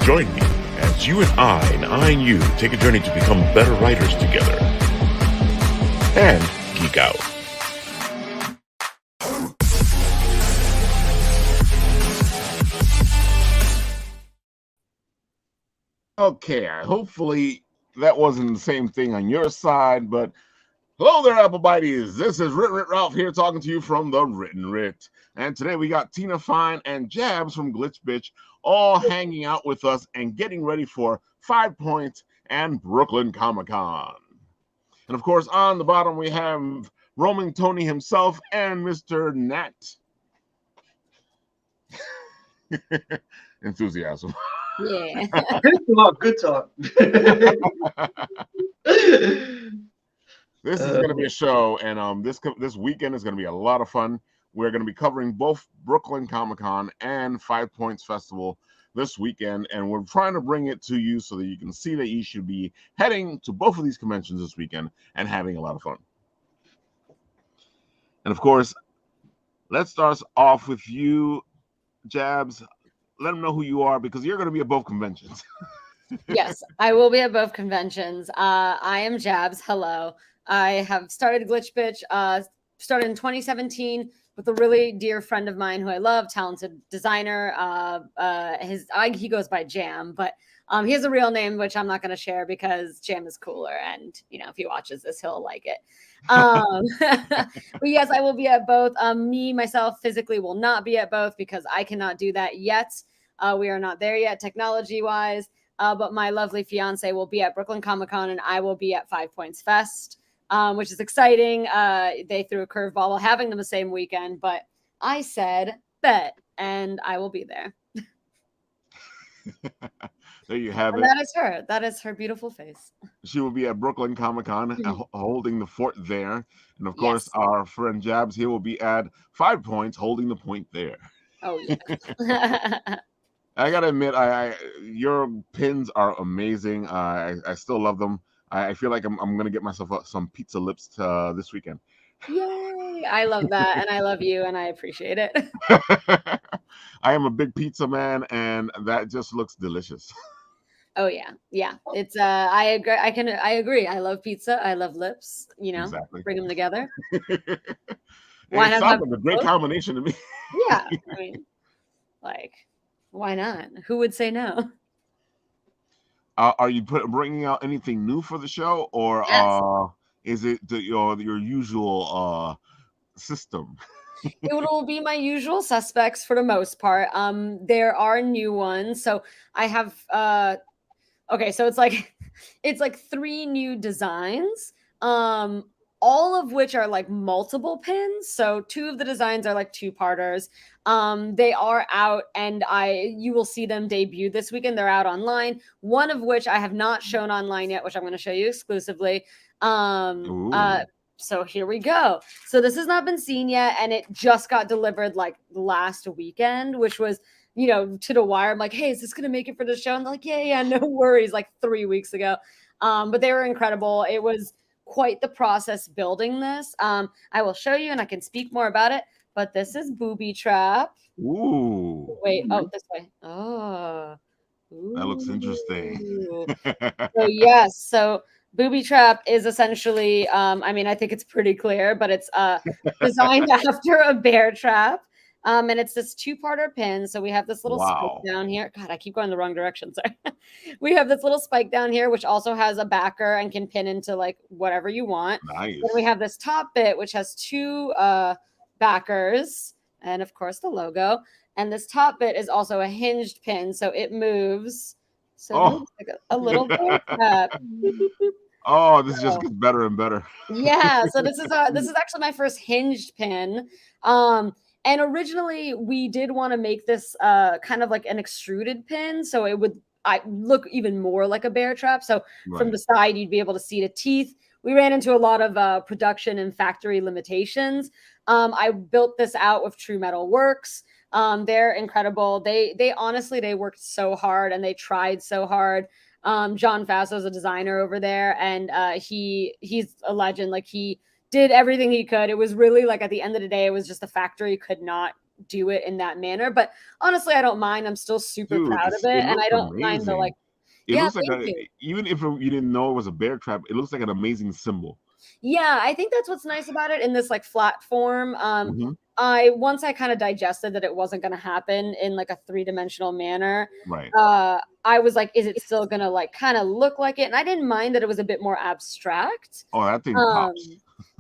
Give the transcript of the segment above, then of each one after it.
Join me as you and I you take a journey to become better writers together and geek out. Okay, hopefully that wasn't the same thing on your side, but hello there, Apple Bites. This is Writ Ralph here talking to you from the Written Writ. And today we got Tina Fine and Jabs from Btch all hanging out with us and getting ready for 5 Points and Brooklyn Comic-Con. And of course, on the bottom we have Roaming Tony himself and Mr. Nat. Enthusiasm. Yeah. Good talk. This is going to be a show, and this weekend is going to be a lot of fun. We're going to be covering both Brooklyn Comic-Con and 5 Points Festival this weekend, and we're trying to bring it to you so that you can see that you should be heading to both of these conventions this weekend and having a lot of fun. And of course, let's start off with you, Jabs. Let them know who you are, because you're going to be at both conventions. Yes, I will be at both conventions. I am Jabs. Hello. I have started Btch, started in 2017 with a really dear friend of mine who I love, talented designer. He goes by Jam, but he has a real name, which I'm not going to share because Jam is cooler. And, if he watches this, he'll like it. But yes, I will be at both. Myself, physically will not be at both because I cannot do that yet. We are not there yet, technology-wise. But my lovely fiance will be at Brooklyn Comic-Con, and I will be at 5 Points Fest, which is exciting. They threw a curveball while having them the same weekend, but I said bet, and I will be there. There you have it. That is her. That is her beautiful face. She will be at Brooklyn Comic-Con holding the fort there. And of course, our friend Jabs here will be at 5 Points holding the point there. Oh, yeah. I gotta admit, your pins are amazing. I still love them. I feel like I'm gonna get myself some pizza lips this weekend. Yay! I love that, and I love you, and I appreciate it. I am a big pizza man, and that just looks delicious. Oh yeah. It's I agree. I agree. I love pizza. I love lips. Exactly. Bring them together. Why not? It sounds like a great combination to me. Yeah, I mean, why not? Who would say no? Are you bringing out anything new for the show, or yes, is it your usual system? It will be my usual suspects for the most part. There are new ones, so I have. Okay, so it's like 3 new designs. All of which are like multiple pins. So 2 of the designs are like 2-parters. They are out, and you will see them debut this weekend. They're out online. One of which I have not shown online yet, which I'm going to show you exclusively. So here we go. So this has not been seen yet, and it just got delivered like last weekend, which was, to the wire. I'm like, hey, is this going to make it for the show? And they're like, yeah, no worries. Like 3 weeks ago. But they were incredible. It was quite the process building this. I will show you, and I can speak more about it. But this is Booby Trap. Ooh. Wait. Oh, this way. Oh. Ooh. That looks interesting. So yes. So Booby Trap is essentially, I think it's pretty clear, but it's designed after a bear trap. And it's this 2-parter pin. So we have this little spike down here. God, I keep going the wrong direction. Sorry. We have this little spike down here, which also has a backer and can pin into like whatever you want. Nice. Then we have this top bit, which has 2 backers, and of course the logo. And this top bit is also a hinged pin, so it moves. So it moves like a little bear trap. Oh, this just gets better and better. Yeah. So this is actually my first hinged pin. And originally we did want to make this kind of like an extruded pin, so it would look even more like a bear trap. So from the side, you'd be able to see the teeth. We ran into a lot of production and factory limitations. I built this out with True Metal Works. They're incredible. They honestly, they worked so hard and they tried so hard. John Fasso's a designer over there, and he's a legend. Like, he did everything he could. It was really like, at the end of the day, it was just the factory could not do it in that manner. But honestly, I don't mind. I'm still super Dude, proud of it, and I looks don't mind the amazing. like. It Yeah, looks like thank you. even if you didn't know it was a bear trap, it looks like an amazing symbol. Yeah, I think that's what's nice about it in this like flat form. Mhm. Once I kind of digested that it wasn't going to happen in like a 3-dimensional manner, Right. I was like, is it still going to like kind of look like it? And I didn't mind that it was a bit more abstract. Oh, that thing pops.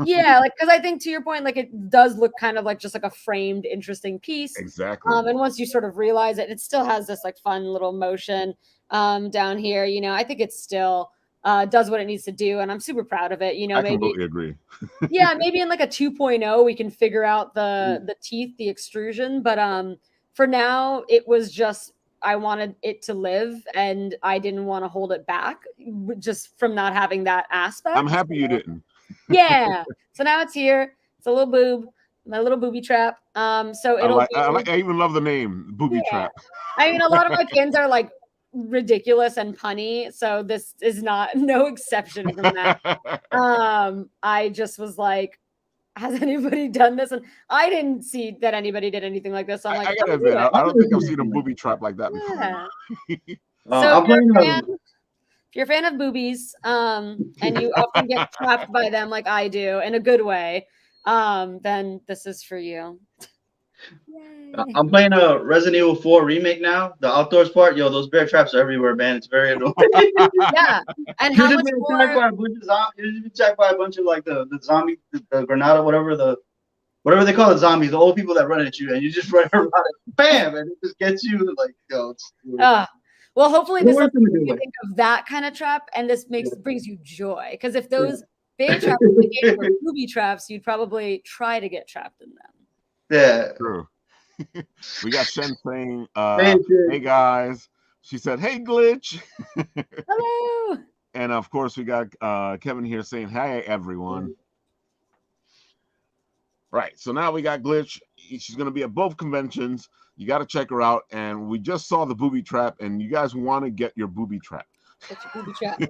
Yeah, like because I think to your point, like it does look kind of like just like a framed, interesting piece. Exactly. And once you sort of realize it, it still has this like fun little motion down here. You know, I think it's still does what it needs to do, and I'm super proud of it. You know, I maybe completely agree. yeah, maybe in like a 2.0 we can figure out the teeth, the extrusion, but for now it was just I wanted it to live and I didn't want to hold it back just from not having that aspect. I'm happy you didn't. Yeah. So now it's here. It's a little boob, my little booby trap. So it'll I even love the name, Booby Trap. I mean, a lot of my pins are like ridiculous and punny, so this is not no exception from that. I just was like, has anybody done this? And I didn't see that anybody did anything like this. So I'm like, I gotta admit, I don't think I've seen a booby trap like that before. yeah. So if you're a fan of boobies, and you often get trapped by them like I do in a good way, then this is for you. I'm playing a Resident Evil 4 remake now. The outdoors part, yo, those bear traps are everywhere, man. It's very annoying. Yeah, and how much more? You're attacked by a bunch of like the zombie, the Granada, whatever they call it, zombies, the old people that run at you, and you just run around, bam, and it just gets you like, yo. Well, hopefully this doesn't make you think of that kind of trap, and this brings you joy. Because if those bear traps in the game were booby traps, you'd probably try to get trapped in them. Yeah. True. We got Shen saying, hey guys. She said, hey Glitch. Hello. And of course we got Kevin here saying, hey everyone. Right. So now we got Glitch. She's gonna be at both conventions. You got to check her out. And we just saw the booby trap, and you guys want to get your booby trap. Get your booby trap.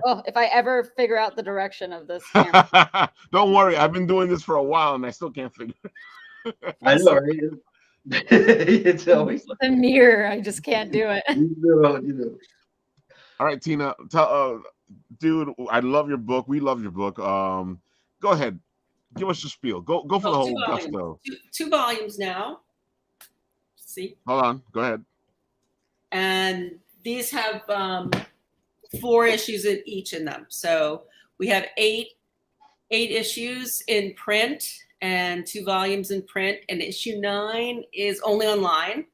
Oh, if I ever figure out the direction of this camera. Don't worry, I've been doing this for a while, and I still can't figure it. I know, right? It's always the mirror. I just can't do it. You know. All right, Tina. Dude, I love your book. We love your book. Go ahead. Give us your spiel. Go for the whole gusto. Two volumes now. See? Hold on. Go ahead. And these have 4 issues in each in them. So we have 8 issues in print and 2 volumes in print. And issue 9 is only online.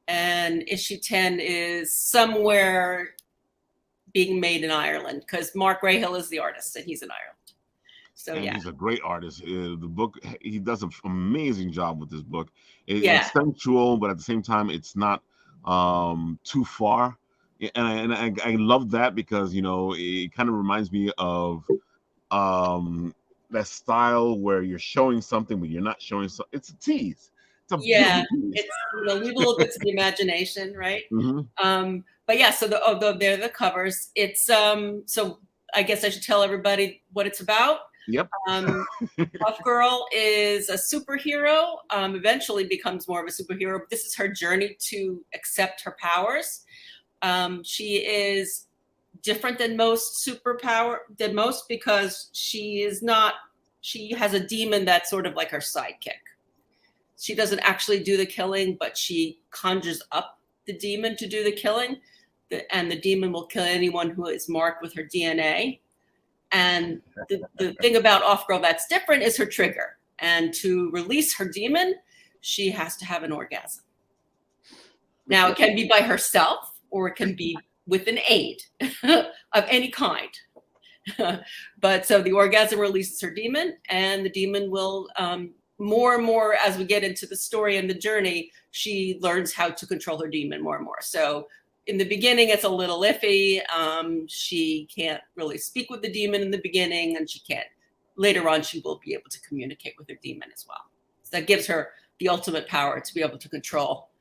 And issue 10 is somewhere being made in Ireland because Mark Rahill is the artist and he's in Ireland. So and yeah, he's a great artist. The book, he does an amazing job with this book. It's sensual, but at the same time, it's not too far. And I love that because, you know, it kind of reminds me of that style where you're showing something, but you're not showing something. It's a tease. It's a tease. It's, you know, leave a little bit to the imagination, right? Mm-hmm. But yeah, so they're the covers. It's so I guess I should tell everybody what it's about. Yep. Tough Girl is a superhero, eventually becomes more of a superhero. This is her journey to accept her powers. She is different than most because she has a demon that's sort of like her sidekick. She doesn't actually do the killing, but she conjures up the demon to do the killing. And the demon will kill anyone who is marked with her DNA. And the thing about Off Girl that's different is her trigger. And to release her demon, she has to have an orgasm. Now, it can be by herself or it can be with an aid of any kind. But so the orgasm releases her demon, and the demon will, more and more as we get into the story and the journey, she learns how to control her demon more and more. So in the beginning, it's a little iffy. She can't really speak with the demon in the beginning, and she can't. Later on, she will be able to communicate with her demon as well. So that gives her the ultimate power to be able to control,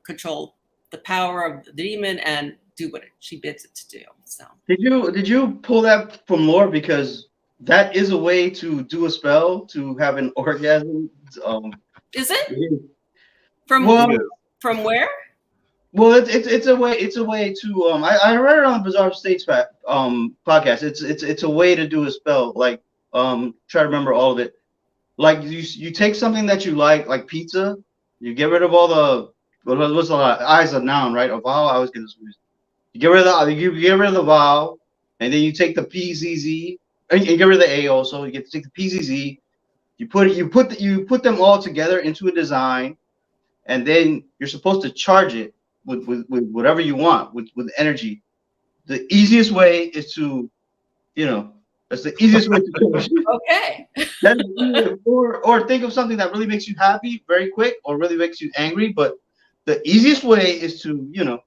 control the power of the demon and do what she bids it to do. So did you pull that from lore? Because that is a way to do a spell to have an orgasm. Is it? It is. From Well, from where? well, it's a way to I read it on the Bizarre States podcast. It's a way to do a spell. Like try to remember all of it. Like you take something that you like pizza. You get rid of all the what's the I's a noun, right? A vowel. I always get this. You get rid of you get rid of the vowel, and then you take the PZZ, and you get rid of the A also. You get to take the PZZ. You put them all together into a design, and then you're supposed to charge it with whatever you want with energy. The easiest way is to, that's the easiest way to charge it. Okay. Or think of something that really makes you happy very quick, or really makes you angry. But the easiest way is to, No.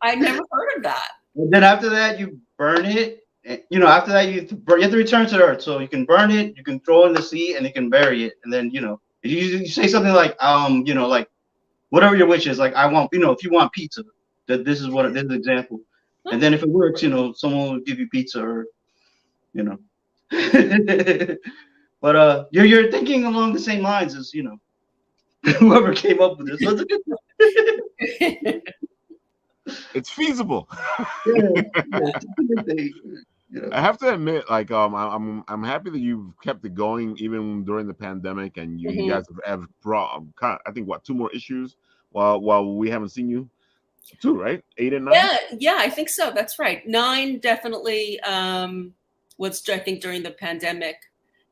I never heard of that. And then after that, you burn it. After that, you have to return to the earth. So you can burn it, you can throw it in the sea, and you can bury it. And then, you say something like, like whatever your wish is, like I want, if you want pizza, this is an example. And then if it works, someone will give you pizza, or, But you're thinking along the same lines as whoever came up with this. So it's a good. It's feasible. Yeah. I have to admit, like, I'm happy that you've kept it going even during the pandemic, and you guys have brought, I think, what, 2 more issues while we haven't seen you. 2, right? 8 and 9. Yeah, I think so. That's right. 9 definitely was, I think, during the pandemic.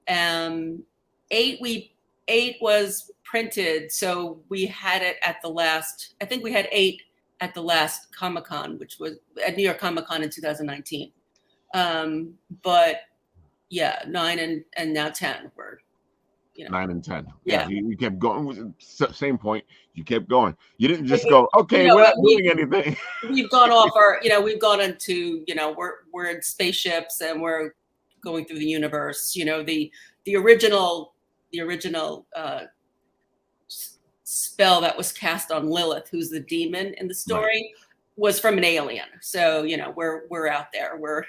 8 was printed, so we had it at the last. I think we had 8 at the last Comic-Con, which was at New York Comic-Con in 2019. But yeah, 9 and now 10 were, 9 and 10. Yeah. You kept going. Same point. You kept going. You didn't just go, okay, we're not doing anything. We've gone off our, we've gone into, we're in spaceships and we're going through the universe. The original spell that was cast on Lilith, who's the demon in the story, was from an alien. So we're out there. We're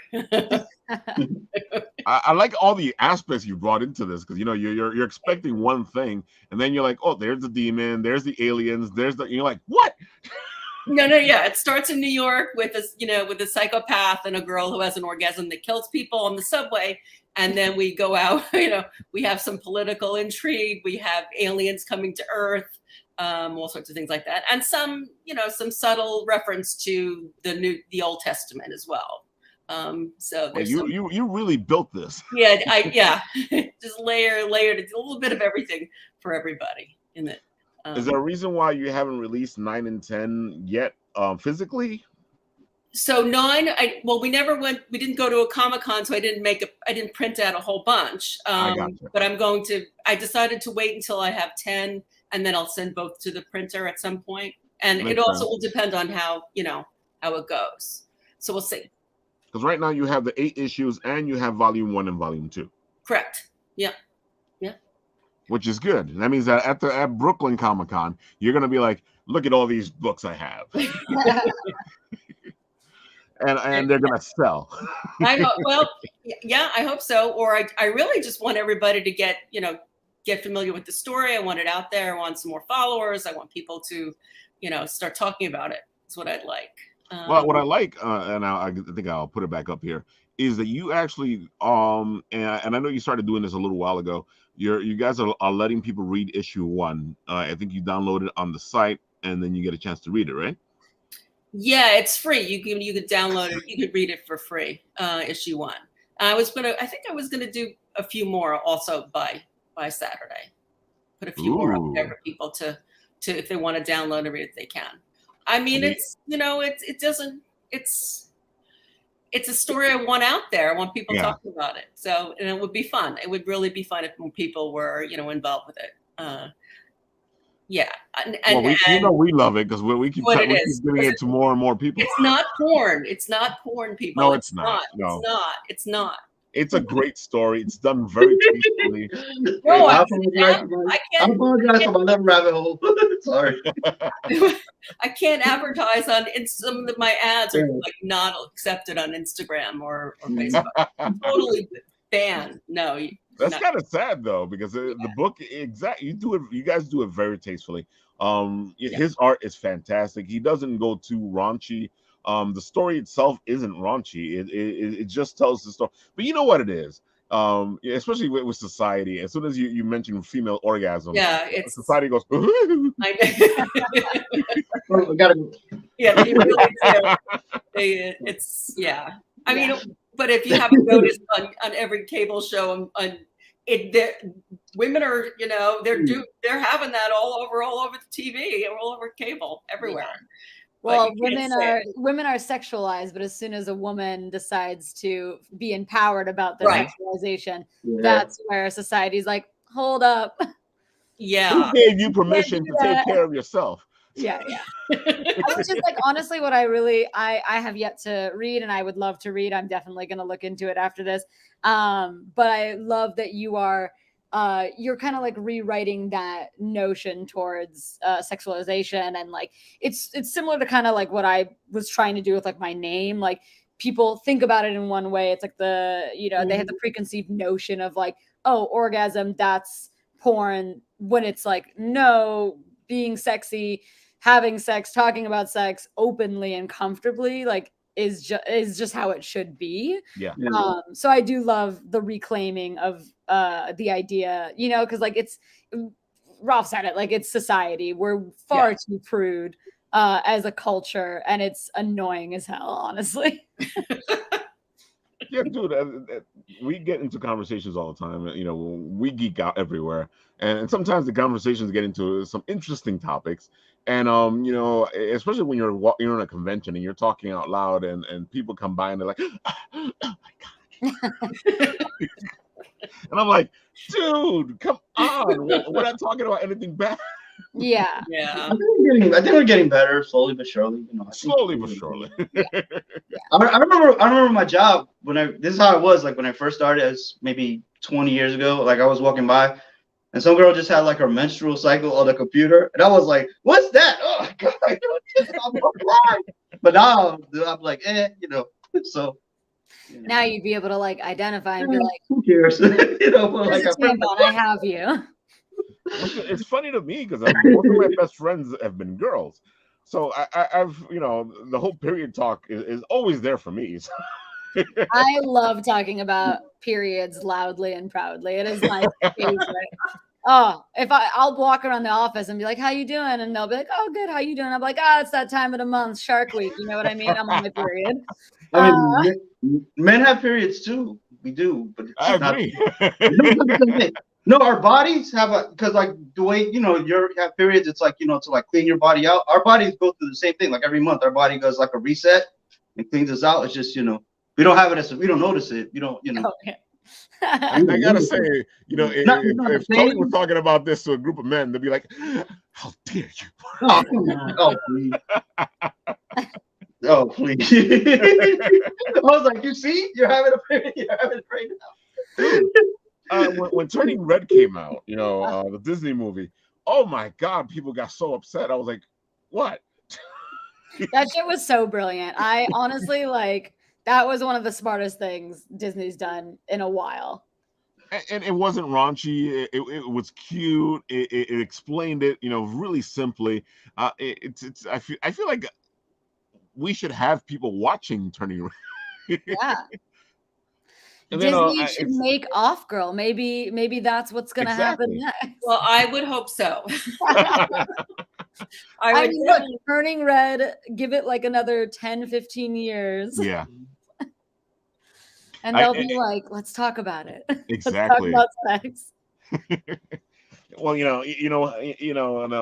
I like all the aspects you brought into this, because you're expecting one thing, and then you're like, oh, there's the demon, there's the aliens, you're like, what? No, yeah. It starts in New York with a psychopath and a girl who has an orgasm that kills people on the subway. And then we go out, we have some political intrigue. We have aliens coming to Earth, all sorts of things like that. And some subtle reference to the Old Testament as well. So there's you really built this. Yeah, just layered a little bit of everything for everybody in it. Is there a reason why you haven't released 9 and 10 yet, physically? So 9, we never went. We didn't go to a Comic-Con, so I didn't print out a whole bunch. I gotcha. But I decided to wait until I have 10, and then I'll send both to the printer at some point. And it also will depend on how it goes. So we'll see. Because right now you have the 8 issues, and you have Volume 1 and Volume 2. Correct. Yeah. Which is good. And that means that at Brooklyn Comic-Con, you're gonna be like, look at all these books I have. and they're gonna sell. I hope. Well, yeah, I hope so. Or I really just want everybody to get familiar with the story. I want it out there. I want some more followers. I want people to, start talking about it. That's what I'd like. Well, what I like, and I think I'll put it back up here, is that you actually, and I know you started doing this a little while ago. You guys are letting people read issue 1. I think you download it on the site, and then you get a chance to read it, right? Yeah, it's free. You could download it. You could read it for free. Issue 1. I think I was gonna do a few more also by Saturday. Put a few more up there for people to if they want to download and read it, they can. I mean, it's a story I want out there. I want people talking about it. So, and it would be fun. It would really be fun if more people were, involved with it. Yeah. We love it because we keep giving it to more and more people. It's not porn. It's not porn, people. No, it's not. No. It's not. It's a great story. It's done very tastefully. No, I I I can't. apologize for my little rabbit hole. Sorry. I can't advertise on some of my ads are like not accepted on Instagram or Facebook. Totally banned. No, That's kind of sad though, because the book you guys do it very tastefully. His art is fantastic. He doesn't go too raunchy. The story itself isn't raunchy. It just tells the story. But you know what it is. Especially with society, as soon as you mention female orgasm, yeah, it's society goes. We gotta. Yeah, they really do. It's yeah. I mean, but if you haven't noticed on every cable show, women are they're having that all over the TV, all over cable, everywhere. Yeah. Well, women are sexualized, but as soon as a woman decides to be empowered about their sexualization, that's where society's like, hold up. Yeah. Who gave you permission to take care of yourself? Yeah. I was just like, honestly, what I have yet to read, and I would love to read. I'm definitely going to look into it after this. But I love that you're kind of like rewriting that notion towards sexualization, and like it's similar to kind of like what I was trying to do with like my name. Like people think about it in one way. It's like they have the preconceived notion of like, oh, orgasm, that's porn, when it's like, no, being sexy, having sex, talking about sex openly and comfortably, like is just how it should be. Yeah. So I do love the reclaiming of the idea, because like Ralph said it, like it's society. We're far too prude as a culture, and it's annoying as hell, honestly. Yeah, dude, we get into conversations all the time. We geek out everywhere, and sometimes the conversations get into some interesting topics. And especially when you're in a convention and you're talking out loud, and people come by and they're like, "Oh my god," and I'm like, "Dude, come on, we're not talking about anything bad." Yeah. Yeah. I think we're getting better slowly but surely. Slowly but surely. I remember my job this is how it was like when I first started, as maybe 20 years ago. Like I was walking by and some girl just had like her menstrual cycle on the computer, and I was like, "What's that?" Oh my god! But now I'm like, so. Now you'd be able to like identify and be like, "Who cares?" Like, I have you. It's funny to me because most of my best friends have been girls, so I've the whole period talk is always there for me. So. I love talking about periods loudly and proudly. It is my favorite. Oh, if I'll walk around the office and be like, "How you doing?" and they'll be like, "Oh, good. How you doing?" I'm like, "It's that time of the month, Shark Week." You know what I mean? I'm on my period. I mean, men have periods too. We do, but I agree. No, our bodies have because like the way you have periods, it's like to like clean your body out. Our bodies go through the same thing. Like every month, our body goes like a reset and cleans us out. It's just we don't have it we don't notice it. We don't Okay. I gotta say, if Tony was talking about this to a group of men, they'd be like, "How dare you?" Oh, come on. Oh, please. Oh, please. I was like, you see, you're having a period. You're having it right now. When Turning Red came out, the Disney movie, oh my God, people got so upset. I was like, what? That shit was so brilliant. I honestly that was one of the smartest things Disney's done in a while. And it wasn't raunchy. It was cute. It explained it, really simply. I feel like we should have people watching Turning Red. Yeah. And Disney should make Off Girl. Maybe that's what's going to happen next. Well, I would hope so. I mean, look, Turning Red, give it like another 10, 15 years. Yeah. And they'll be like, let's talk about it. Exactly. Let's talk about sex. Well,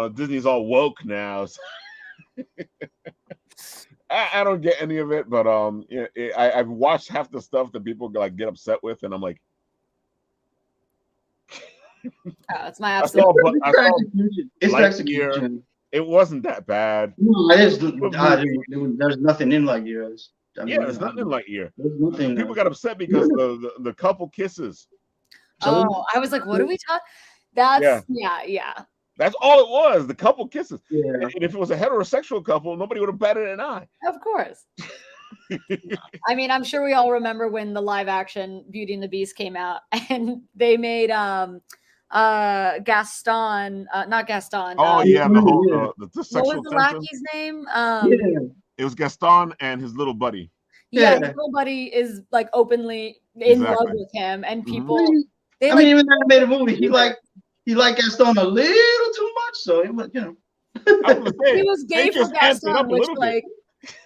Disney's all woke now. So I don't get any of it, but I've watched half the stuff that people like get upset with, and I'm like, it's my absolute. It's execution. It wasn't that bad. No, there's nothing in Lightyear. I Yeah, mean, it's not in Lightyear. there's nothing. People got upset because the couple kisses. Oh, I was like, what are we talking? That's yeah. That's all it was. The couple kisses. Yeah. And if it was a heterosexual couple, nobody would have batted an eye. Of course. I mean, I'm sure we all remember when the live action Beauty and the Beast came out and they made Gaston, not Gaston. Oh yeah, the whole the what sexual was the tension. lackey's name? It was Gaston and his little buddy. Yeah, Yeah. his little buddy is like openly in love Exactly. with him, and Mhm. people I they mean, even when they made a movie, he liked Gaston a little too much, so it was, you know. I was gonna say, he was they gay for just amped it Gaston, up a which little bit. like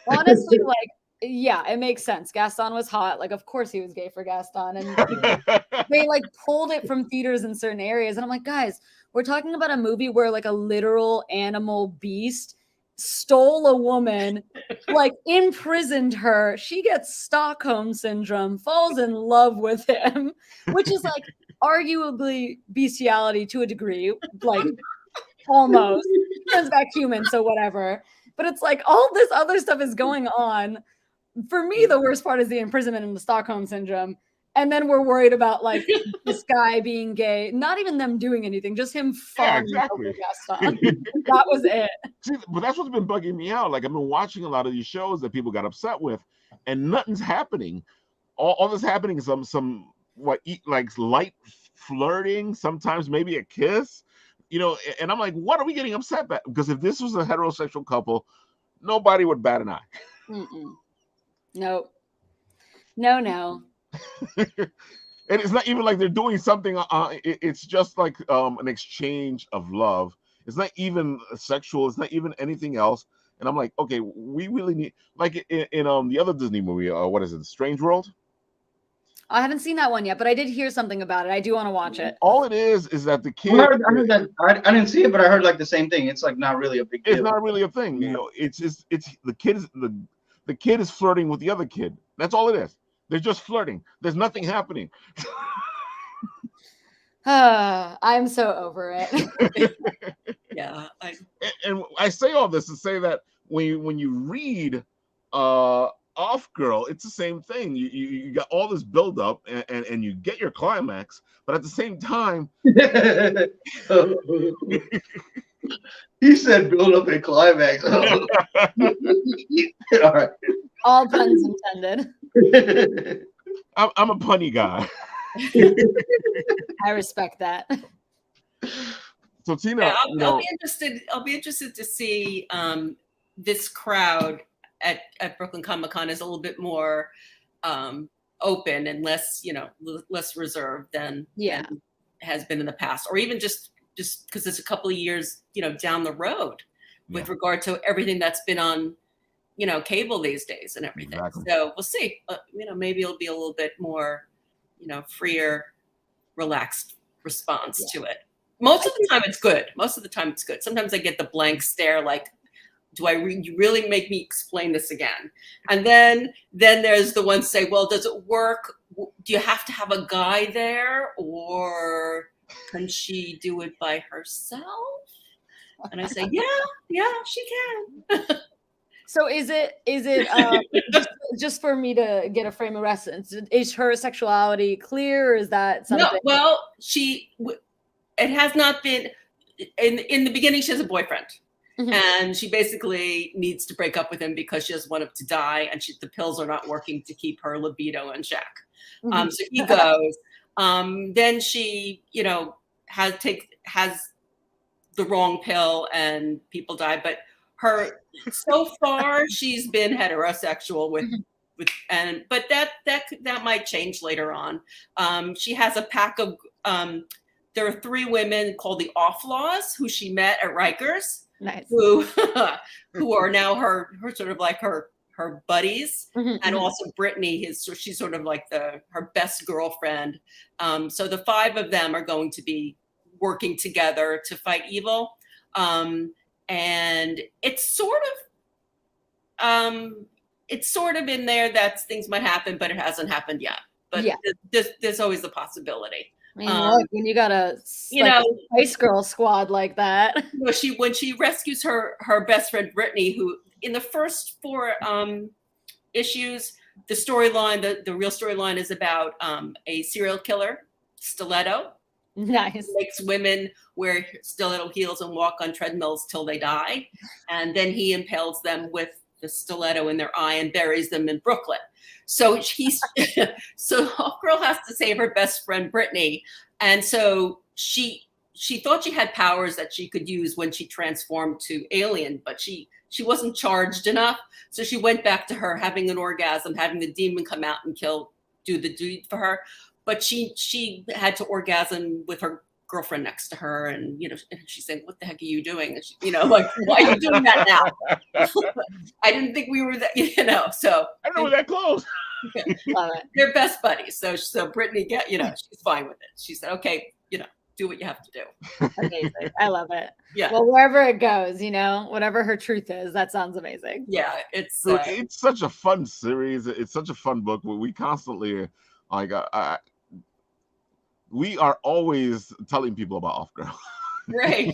honestly, like yeah, it makes sense. Gaston was hot, like of course he was gay for Gaston, and they like pulled it from theaters in certain areas, and I'm like, guys, we're talking about a movie where like a literal animal beast stole a woman, like imprisoned her. She gets Stockholm syndrome, falls in love with him, which is like arguably bestiality to a degree, like almost turns back human, so whatever. But it's like all this other stuff is going on. For me, the worst part is the imprisonment and the Stockholm syndrome. And then we're worried about like this guy being gay, not even them doing anything, just him falling exactly. over Gaston. That was it. See, but that's what's been bugging me out. Like I've been watching a lot of these shows that people got upset with, and nothing's happening. All that's happening is some like light flirting, sometimes maybe a kiss, you know. And I'm like, what are we getting upset about? Because if this was a heterosexual couple, nobody would bat an eye. Nope. No. And it's not even like they're doing something. It's just like an exchange of love. It's not even sexual. It's not even anything else. And I'm like, okay, we really need, like in the other Disney movie. What is it? The Strange World. I haven't seen that one yet, but I did hear something about it. I do want to watch it. All it is that the kid. I heard that. I didn't see it, but I heard like the same thing. It's like not really a big deal. It's not really a thing. You know, it's the kid is the kid is flirting with the other kid. That's all it is. They're just flirting. There's nothing happening. I'm so over it. Yeah. And I say all this to say that when you read Off Girl, it's the same thing. You got all this buildup and you get your climax, but at the same time, he said build up and climax. All right. All puns intended. I'm a punny guy. I respect that. So Tina, Yeah, I'll be interested to see this crowd at Brooklyn Comic Con is a little bit more open and less, less reserved than has been in the past, or even just because it's a couple of years, down the road with regard to everything that's been on, cable these days and everything. Exactly. So we'll see. Maybe it'll be a little bit more, freer, relaxed response to it. Most of the time it's good. Sometimes I get the blank stare, like, you really make me explain this again? And then there's the ones say, well, does it work? Do you have to have a guy there, or can she do it by herself? And I say, yeah, she can. So is it just for me to get a frame of reference? Is her sexuality clear, or is that something? No, well, it has not been. In the beginning, she has a boyfriend, and she basically needs to break up with him because she doesn't want him to die, and the pills are not working to keep her libido in check. So he goes. Then she, has the wrong pill, and people die. But so far she's been heterosexual but that might change later on. She has a pack of there are 3 women called the Offlaws who she met at Rikers. Nice. who are now her sort of like her buddies, and also Brittany she's sort of like her best girlfriend. So the 5 of them are going to be working together to fight evil. And it's sort of in there that things might happen, but it hasn't happened yet. But there's always a possibility. I mean, look, when you got a Spice Girl squad like that. When she rescues her best friend Brittany, who in the first 4 issues. The storyline, the real storyline is about a serial killer, Stiletto. Nice. Makes women wear stiletto heels and walk on treadmills till they die. And then he impales them with the stiletto in their eye and buries them in Brooklyn. So so girl has to save her best friend, Brittany. And so she thought she had powers that she could use when she transformed to alien, but she wasn't charged enough. So she went back to her having an orgasm, having the demon come out and do the deed for her. But she had to orgasm with her girlfriend next to her. And, and she's saying, what the heck are you doing? And she, like, why are you doing that now? I didn't think we were that, so. I don't know that close. Love it. They're best buddies. So Brittany, she's fine with it. She said, okay, do what you have to do. Amazing. I love it. Yeah. Well, wherever it goes, whatever her truth is, that sounds amazing. Yeah. It's such a fun series. It's such a fun book. We constantly we are always telling people about Off Girl. Right.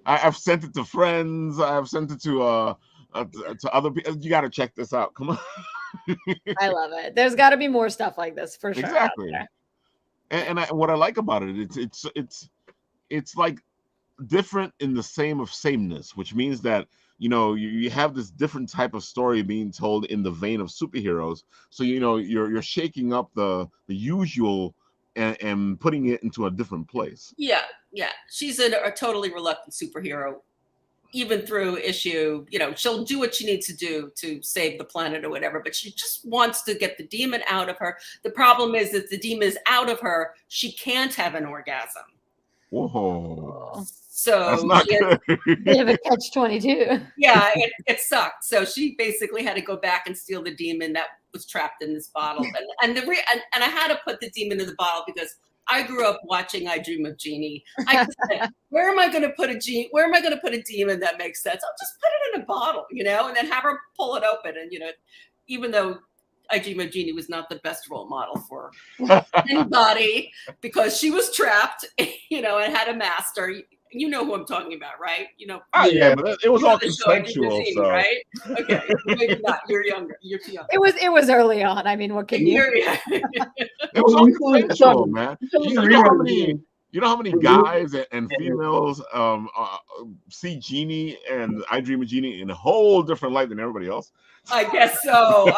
I've sent it to friends. I've sent it to other people. You got to check this out. Come on. I love it. There's got to be more stuff like this for sure. Exactly. And what I like about it, it's like different in the same of sameness, which means that you have this different type of story being told in the vein of superheroes. So you're shaking up the usual and putting it into a different place. Yeah. She's a totally reluctant superhero, even through issue. She'll do what she needs to do to save the planet or whatever, but she just wants to get the demon out of her. The problem is that the demon is out of her, she can't have an orgasm. Whoa. So that's not good. They have a catch-22. Yeah, it sucked. So she basically had to go back and steal the demon that was trapped in this bottle. And I had to put the demon in the bottle because I grew up watching I Dream of Jeannie. I said, where am I going to put a demon that makes sense? I'll just put it in a bottle, and then have her pull it open. And, even though I Dream of Jeannie was not the best role model for anybody because she was trapped, and had a master. You know who I'm talking about, right? Oh, yeah, but it was all consensual, so. Right? Okay, maybe not. You're younger. You're too young. It was early on. I mean, what can you? It was all consensual, man. You know how many guys and females see Jeannie and I Dream of Jeannie in a whole different light than everybody else? I guess so.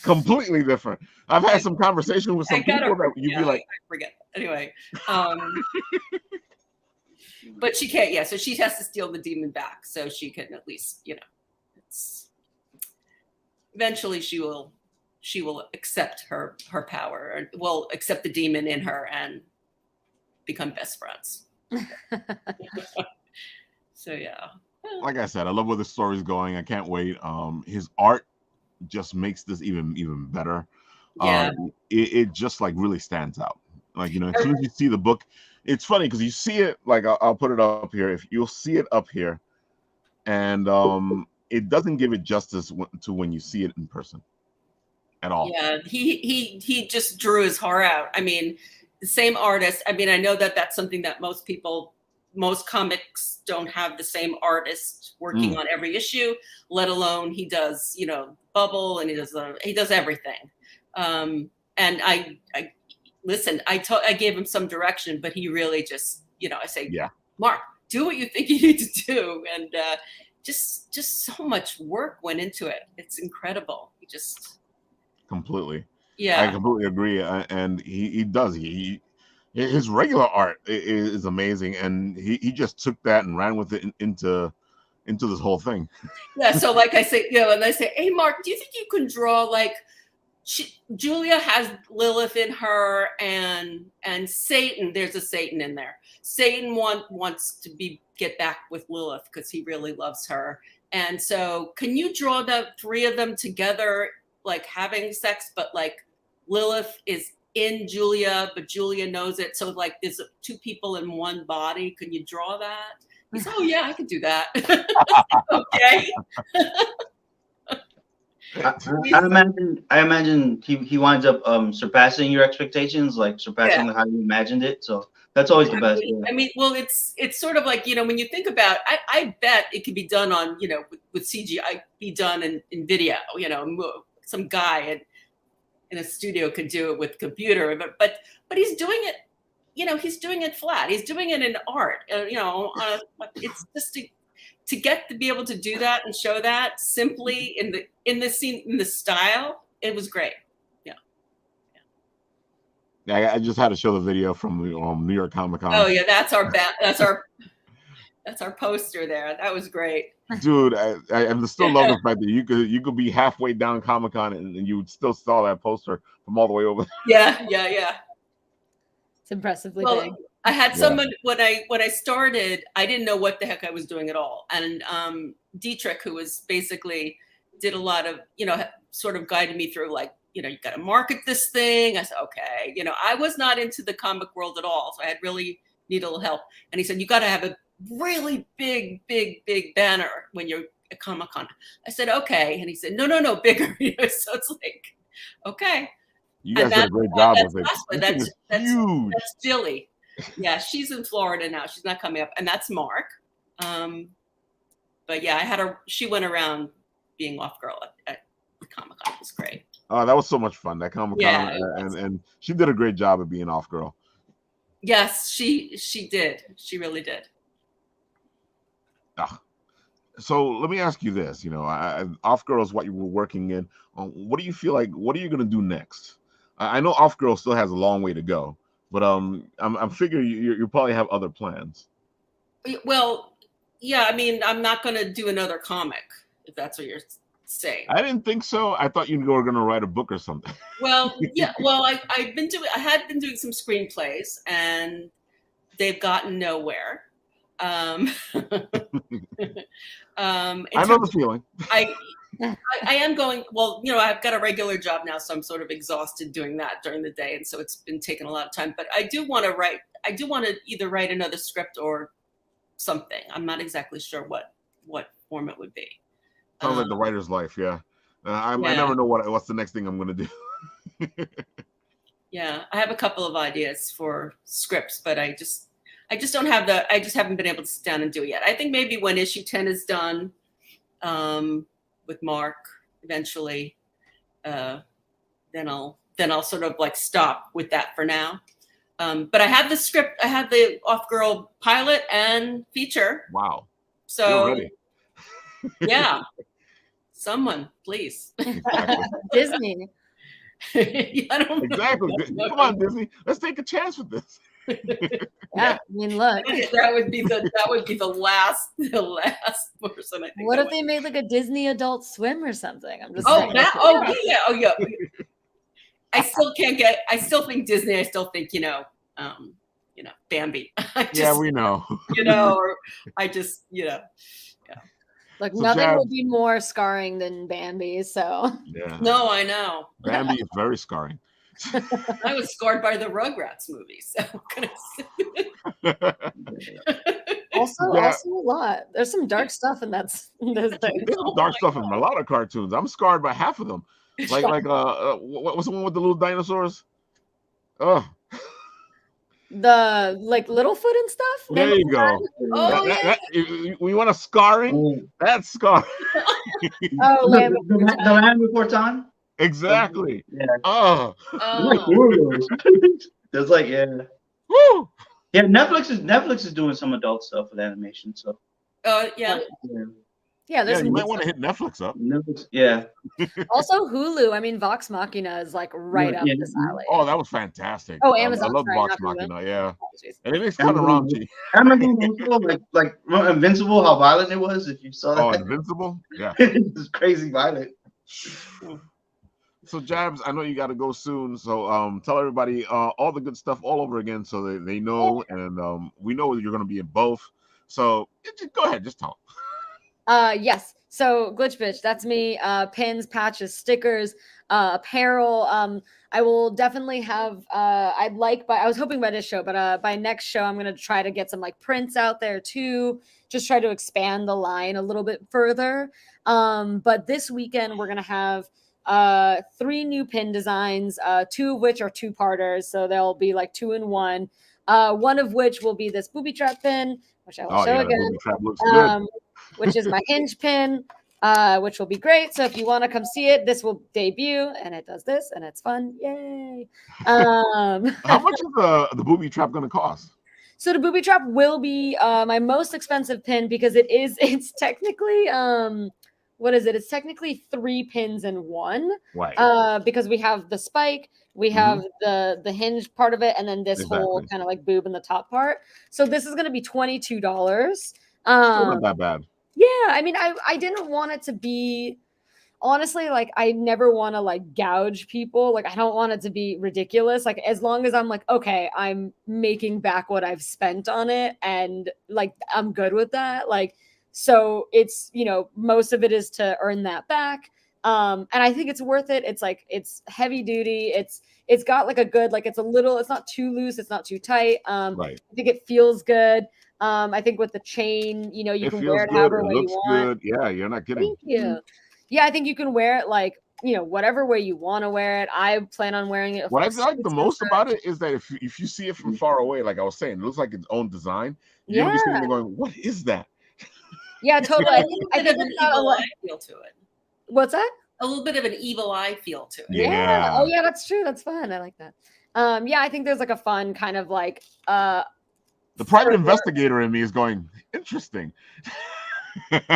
Completely different. I've had some conversation with some people that you'd be like, I forget. Anyway, but she can't. Yeah, so she has to steal the demon back so she can at least, eventually she will accept her power, and will accept the demon in her and become best friends. So yeah. Like I said, I love where the story's going. I can't wait. His art just makes this even better. Yeah. It just like really stands out. Like, as soon as you see the book, it's funny because you see it, like I'll put it up here. If you'll see it up here, and it doesn't give it justice to when you see it in person at all. Yeah, he just drew his heart out. I mean, the same artist. I mean, I know that that's something that most comics don't have the same artist working on every issue, let alone he does, Bubble, and he does everything. And I listen, I gave him some direction, but he really just, I say, yeah, Mark, do what you think you need to do. And just so much work went into it. It's incredible. He just completely. Yeah, I completely agree. And he does. His regular art is amazing, and he just took that and ran with it into this whole thing. Yeah. So like I say, and I say, hey, Mark, do you think you can draw like Julia has Lilith in her and Satan? There's a Satan in there. Satan wants to get back with Lilith because he really loves her. And so can you draw the three of them together, like having sex, but like Lilith is in Julia, but Julia knows it. So like there's two people in one body. Can you draw that? He said, oh yeah, I can do that. Okay. I imagine he winds up surpassing your expectations, like surpassing how you imagined it. So That's always the best. I mean, well, it's sort of like, when you think about, I bet it could be done on, with CGI, be done in video, some guy in a studio could do it with computer, but he's doing it, he's doing it flat. He's doing it in art, it's just to get to be able to do that and show that simply in the scene, in the style, it was great. Yeah, I just had to show the video from New York Comic Con. Oh yeah, that's our poster there. That was great, dude. I still love the fact that you could be halfway down Comic Con and you would still saw that poster from all the way over. Yeah. It's impressively big. I had someone when I started, I didn't know what the heck I was doing at all, and Btch, who was basically did a lot of sort of guided me through, like, you got to market this thing. I said, okay. I was not into the comic world at all. So I had really need a little help. And he said, you got to have a really big banner when you're at Comic-Con. I said, okay. And he said, no, bigger. So it's like, okay. You guys did a great job with it. That's huge. That's Jilly. Yeah, she's in Florida now. She's not coming up. And that's Mark. But yeah, she went around being off girl at Comic-Con. It was great. Oh, that was so much fun, that Comic-Con, and she did a great job of being off girl. Yes, she did. She really did. So let me ask you this: off girl is what you were working in. What do you feel like? What are you gonna do next? I know off girl still has a long way to go, but I'm figuring you probably have other plans. Well, yeah. I mean, I'm not gonna do another comic, if that's what you're saying. I didn't think so. I thought you were going to write a book or something. Well, yeah. Well, I had been doing some screenplays, and they've gotten nowhere. I know the feeling. I am going. Well, I've got a regular job now, so I'm sort of exhausted doing that during the day, and so it's been taking a lot of time. But I do want to write. I do want to either write another script or something. I'm not exactly sure what form it would be. Sounds like the writer's life, yeah. I never know what's the next thing I'm going to do. Yeah, I have a couple of ideas for scripts, but I just don't have I just haven't been able to sit down and do it yet. I think maybe when issue 10 is done, with Mark eventually, then I'll sort of like stop with that for now. But I have the script, I have the Off Girl pilot and feature. Wow. So you're ready. Yeah. Someone, please. Exactly. Disney. Exactly. Come on, Disney. Let's take a chance with this. Yeah, I mean, look. That would be the last person I think. What if they made like a Disney Adult Swim or something? I'm just saying. Yeah. I still think Disney. I still think Bambi. Yeah, we know. Or I just Like nothing would be more scarring than Bambi. So yeah. No, I know. Bambi is very scarring. I was scarred by the Rugrats movie, so I'm gonna also a lot. There's some dark stuff in those things. There's some dark stuff in a lot of cartoons. I'm scarred by half of them. Like what was the one with the little dinosaurs? Oh. The like Littlefoot and stuff. There you go. We want a scarring. That's scarring. Oh, the Land Before Time. Exactly. Yeah. Oh. There's like Woo! Yeah, Netflix is doing some adult stuff with animation. So. Yeah. Yeah, you might want to hit Netflix up. Netflix, yeah. Also Hulu. I mean, Vox Machina is like right up this alley. Oh, that was fantastic. Oh, Amazon. I love Vox Machina. Yeah, and it is kind of raunchy. I remember like Invincible, how violent it was. If you saw that. Oh, Invincible. Yeah, it's crazy violent. So Jabs, I know you got to go soon. So tell everybody all the good stuff all over again, so they know, and we know you're going to be in both. So just go ahead, just talk. Yes. So Glitch Bitch, that's me. Pins, patches, stickers, apparel. I will definitely have. I was hoping by this show, but by next show, I'm gonna try to get some like prints out there too. Just try to expand the line a little bit further. But this weekend we're gonna have 3 new pin designs, 2 of which are 2-parters, so they'll be like 2 in 1. One of which will be this booby trap pin, which I will show The again. booby trap looks good. Which is my hinge pin, which will be great. So if you want to come see it, this will debut, and it does this, and it's fun. Yay! How much is the booby trap going to cost? So the booby trap will be my most expensive pin because it's technically what is it? It's technically 3 pins in 1. Right. Because we have the spike, we have the hinge part of it, and then this whole kind of like boob in the top part. So this is going to be $22. Still not that bad. Yeah, I mean, I didn't want it to be, honestly, like I never want to like gouge people. Like I don't want it to be ridiculous. Like as long as I'm like, okay, I'm making back what I've spent on it, and like I'm good with that. Like, so it's, you know, most of it is to earn that back. And I think it's worth it. It's like, it's heavy duty. It's got like a good, like it's not too loose, it's not too tight. Right. I think it feels good. I think with the chain, you know, you can wear it however way you want. Yeah, you're not kidding. Thank you. Yeah, I think you can wear it like, you know, whatever way you want to wear it. I plan on wearing it. What I like the most about it is that if you see it from far away, like I was saying, it looks like its own design. You're gonna be sitting there going, "What is that?" Yeah, totally. I think an evil eye feel to it. What's that? A little bit of an evil eye feel to it. Yeah. Oh yeah, that's true. That's fun. I like that. Yeah, I think there's like a fun kind of like the private investigator in me is going, interesting. Yeah,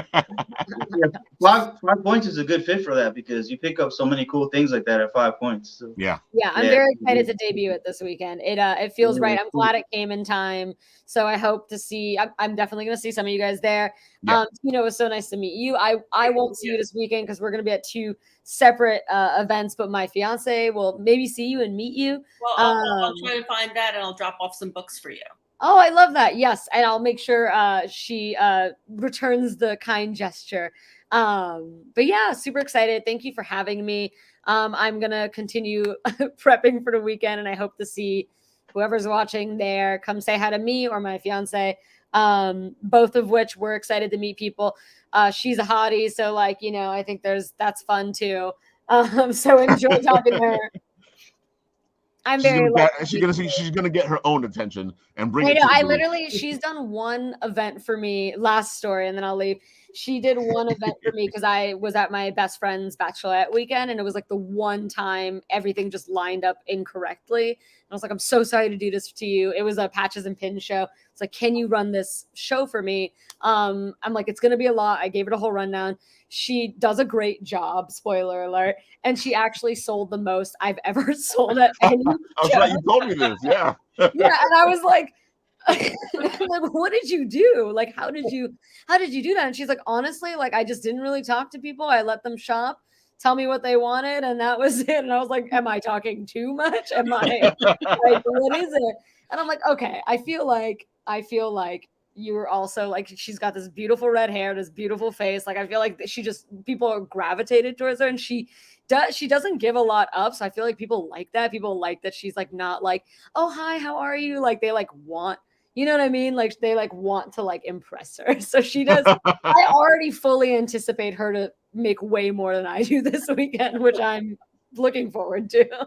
5 points is a good fit for that because you pick up so many cool things like that at 5 points. So. Yeah, I'm very excited to debut it this weekend. It feels right. I'm glad it came in time. So I hope to see. I'm definitely going to see some of you guys there. Yeah. You know, it was so nice to meet you. I won't see you this weekend because we're going to be at 2 separate events. But my fiance will maybe see you and meet you. Well, I'll try to find that, and I'll drop off some books for you. Oh, I love that. Yes. And I'll make sure she returns the kind gesture. But yeah, super excited. Thank you for having me. I'm going to continue prepping for the weekend, and I hope to see whoever's watching there come say hi to me or my fiance, both of which we're excited to meet people. She's a hottie. So like, you know, I think that's fun too. So enjoy talking to her. She's gonna get her own attention and bring it. She's done one event for me. Last story, and then I'll leave. She did one event for me because I was at my best friend's bachelorette weekend, and it was like the one time everything just lined up incorrectly. And I was like, I'm so sorry to do this to you. It was a patches and pins show. It's like, can you run this show for me? I'm like, it's gonna be a lot. I gave it a whole rundown. She does a great job, spoiler alert, and she actually sold the most I've ever sold at any show. Right, you told me this, yeah. Yeah, and I was like, what did you do? Like, how did you do that? And she's like, honestly, like, I just didn't really talk to people. I let them shop, tell me what they wanted, and that was it. And I was like, am I talking too much? Am I like, what is it? And I'm like, okay, I feel like you were also like, she's got this beautiful red hair, this beautiful face. Like, I feel like people are gravitated towards her, and she doesn't give a lot up. So I feel like people like that. People like that she's like not like, oh hi, how are you? Like they like want, you know what I mean? Like they like want to like impress her. So she does. I already fully anticipate her to make way more than I do this weekend, which I'm looking forward to.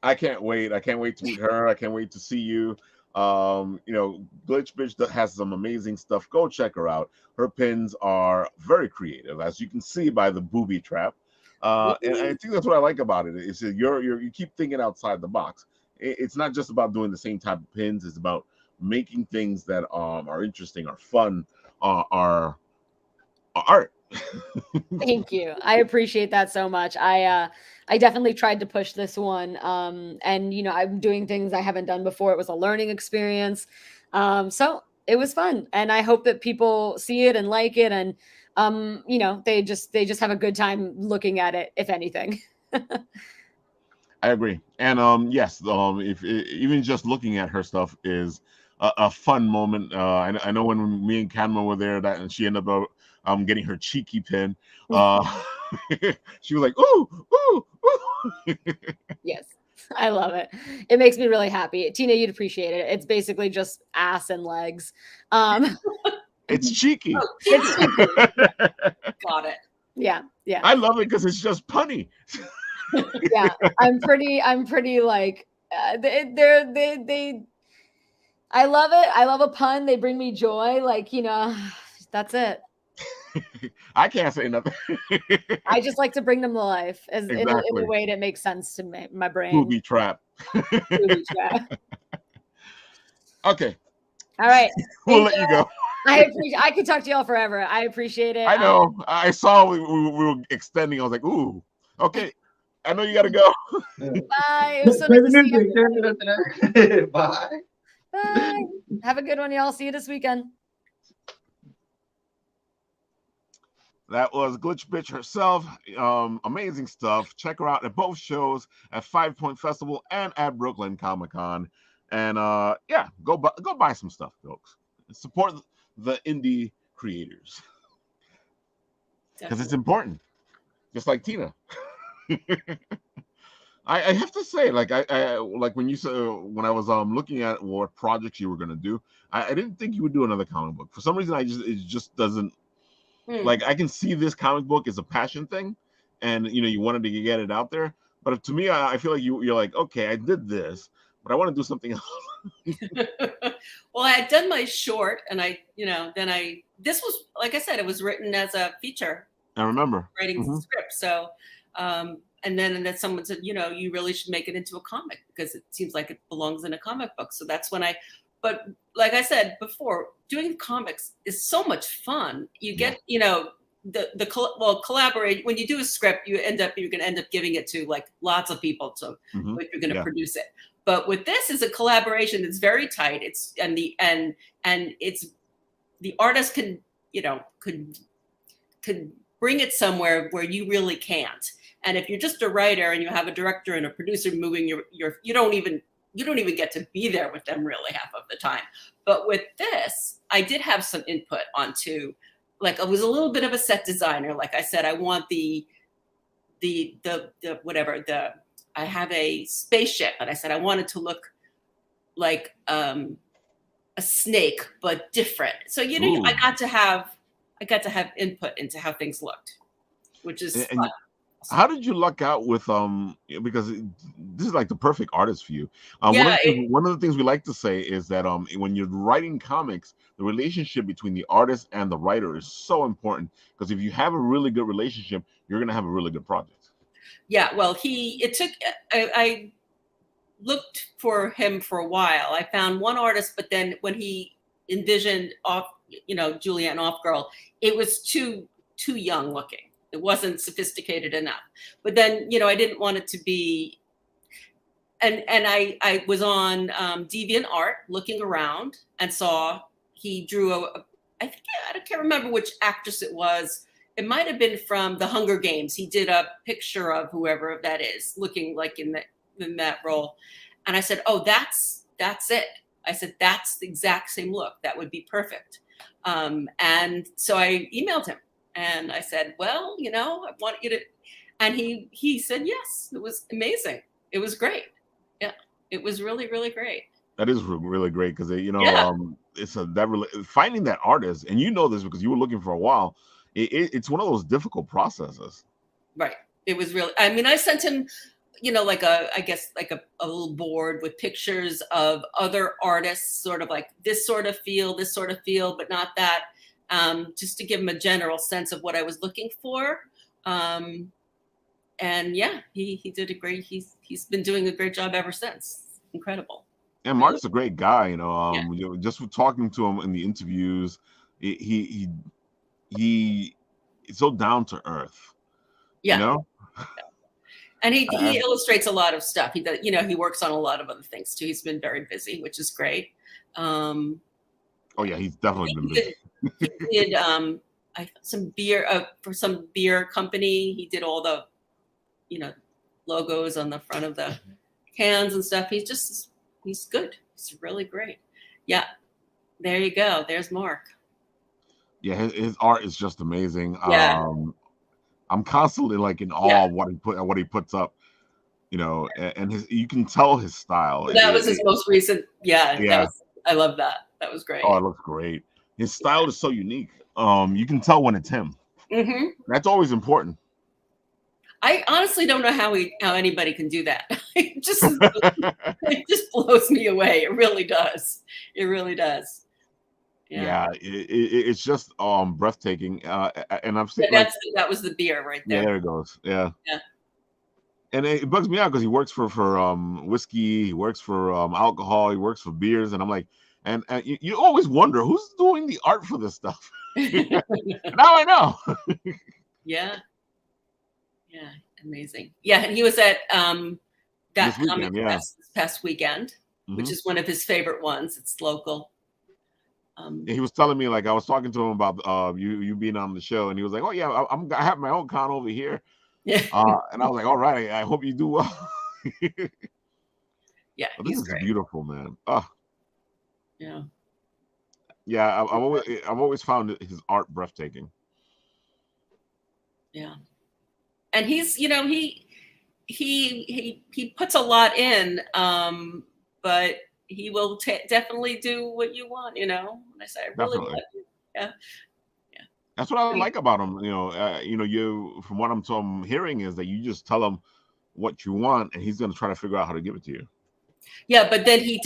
I can't wait. I can't wait to meet her. I can't wait to see you. You know, Btch has some amazing stuff. Go check her out. Her pins are very creative, as you can see by the booby trap. And I think that's what I like about it. Is that you keep thinking outside the box. It's not just about doing the same type of pins. It's about making things that are interesting, are fun, are art. Thank you. I appreciate that so much. I definitely tried to push this one. And you know, I'm doing things I haven't done before. It was a learning experience. So it was fun. And I hope that people see it and like it. And you know, they just have a good time looking at it, if anything. I agree. And yes, if even just looking at her stuff is a fun moment. I know when me and Kanma were there, and she ended up getting her cheeky pin. She was like, ooh, ooh, ooh. Yes, I love it. It makes me really happy. Tina, you'd appreciate it. It's basically just ass and legs. It's cheeky. Got it. Yeah. I love it because it's just punny. Yeah. I'm pretty like they I love it. I love a pun. They bring me joy. Like, that's it. I can't say nothing. I just like to bring them to life in Exactly. a way that makes sense to my brain. Booby trap. Booby trap. Okay. All right. We'll let you go. I could talk to y'all forever. I appreciate it. I know. I saw we were extending. I was like, ooh, okay. I know you got to go. Bye. It was so Play nice the to see you. music. Bye. Bye. Have a good one, y'all. See you this weekend. That was Glitch Bitch herself. Amazing stuff. Check her out at both shows at 5 Point Festival and at Brooklyn Comic Con. And yeah, go buy some stuff, folks. Support the indie creators because it's important. Just like Tina. I have to say, like I like when you said when I was looking at what projects you were gonna do, I didn't think you would do another comic book. For some reason, it just doesn't. Like I can see this comic book as a passion thing, and you wanted to get it out there. But to me, I feel like you're like, okay, I did this, but I want to do something else. Well, I had done my short, and this was, like I said, it was written as a feature. I remember writing script. So, and then someone said, you really should make it into a comic because it seems like it belongs in a comic book. So that's when but like I said before, doing comics is so much fun. You get, collaborate. When you do a script, you're going to end up giving it to like lots of people. So if you're going to produce it. But with this is a collaboration that's very tight. It's it's the artist can could bring it somewhere where you really can't. And if you're just a writer and you have a director and a producer moving you don't even get to be there with them really half of the time. But with this, I did have some input onto, like I was a little bit of a set designer. Like I said, I want I have a spaceship, and I said I wanted to look like a snake, but different. So I got to have input into how things looked, which is fun. How did you luck out with because this is like the perfect artist for you. One of the things we like to say is that when you're writing comics, the relationship between the artist and the writer is so important, because if you have a really good relationship, you're going to have a really good project. Yeah, well, I looked for him for a while. I found one artist, but then when he envisioned Juliet and Off Girl, it was too young looking. It wasn't sophisticated enough. But then, I didn't want it to be, and I was on DeviantArt looking around and saw he drew I can't remember which actress it was. It might have been from The Hunger Games. He did a picture of whoever that is looking like in that role. And I said, oh, that's it. I said, that's the exact same look. That would be perfect. And so I emailed him and I said, well, I want you to, and he said, yes. It was amazing. It was great. Yeah. It was really, really great. That is really great because, finding that artist, and this because you were looking for a while, it's one of those difficult processes. Right. It was really, I sent him, like a little board with pictures of other artists, sort of like this sort of feel, but not that, just to give him a general sense of what I was looking for. And yeah, he did he's been doing a great job ever since. Incredible. And Mark's a great guy, just talking to him in the interviews, he's so down to earth. Yeah. And he illustrates a lot of stuff. He does, he works on a lot of other things too. He's been very busy, which is great. Oh yeah, he's definitely been busy. He did some beer for some beer company. He did all the, logos on the front of the cans and stuff. He's good. He's really great. Yeah. There you go. There's Mark. Yeah, his art is just amazing. Yeah. I'm constantly like in awe of what he puts up, and you can tell his style. That was his most recent. Yeah. I love that. That was great. Oh, it looks great. His style is so unique. You can tell when it's him. Hmm. That's always important. I honestly don't know how anybody can do that. It just blows me away. It really does. It really does. Yeah. Yeah, it's just breathtaking. And I've seen Yeah, like, that was the beer right yeah, there. there it goes. Yeah. Yeah. And it bugs me out because he works for whiskey, he works for alcohol, he works for beers, and I'm like, and you always wonder who's doing the art for this stuff. Now I know. Yeah. Yeah. Amazing. Yeah, and he was at This that comic weekend, yeah. fest this past weekend, which Mhm. is one of his favorite ones. It's local. He was telling me, like, I was talking to him about you being on the show, and he was like, "Oh yeah, I have my own con over here," Yeah. and I was like, "All right, I hope you do well." Yeah, But this he's is great. beautiful, man. Oh Yeah. yeah, I've always found his art breathtaking. Yeah. And he's, you know, he puts a lot in, but he will definitely do what you want, you know. And I say, I really Definitely. want you. Yeah. Yeah. That's what I like about him. You from what I'm hearing is that you just tell him what you want, and he's gonna try to figure out how to give it to you. Yeah, but then he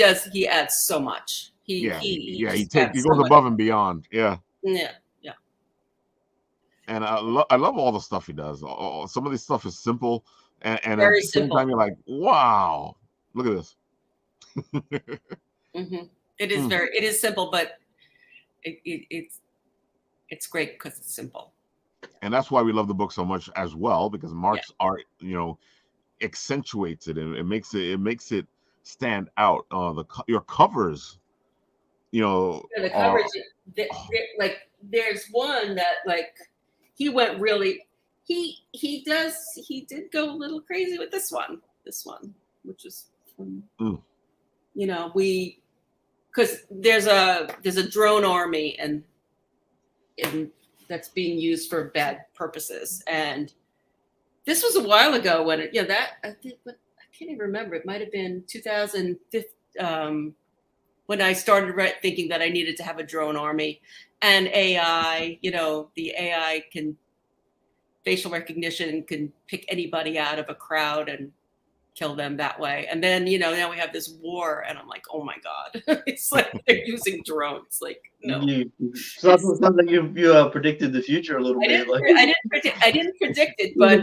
adds so much. He He just adds so goes much. above and beyond. Yeah, Yeah. Yeah. and I love all the stuff he does. Some of this stuff is simple, and at Very the same simple. time you're like, wow, look at this. Hmm. It is it is simple, but it's great because it's simple. And that's why we love the book so much as well, because Mark's art, accentuates it, and it makes it stand out. Your covers, Yeah, the coverage, like there's one that like he went really he did go a little crazy with this one, which is you know, because there's a drone army and that's being used for bad purposes, and this was a while ago when it, that I think, but I can't even remember, it might have been 2015 when I started thinking that I needed to have a drone army and AI, the AI facial recognition can pick anybody out of a crowd and kill them that way. And then, now we have this war and I'm like, oh my God, it's like they're using drones. Like, no. Sounds like you predicted the future a little bit. I didn't predict it, but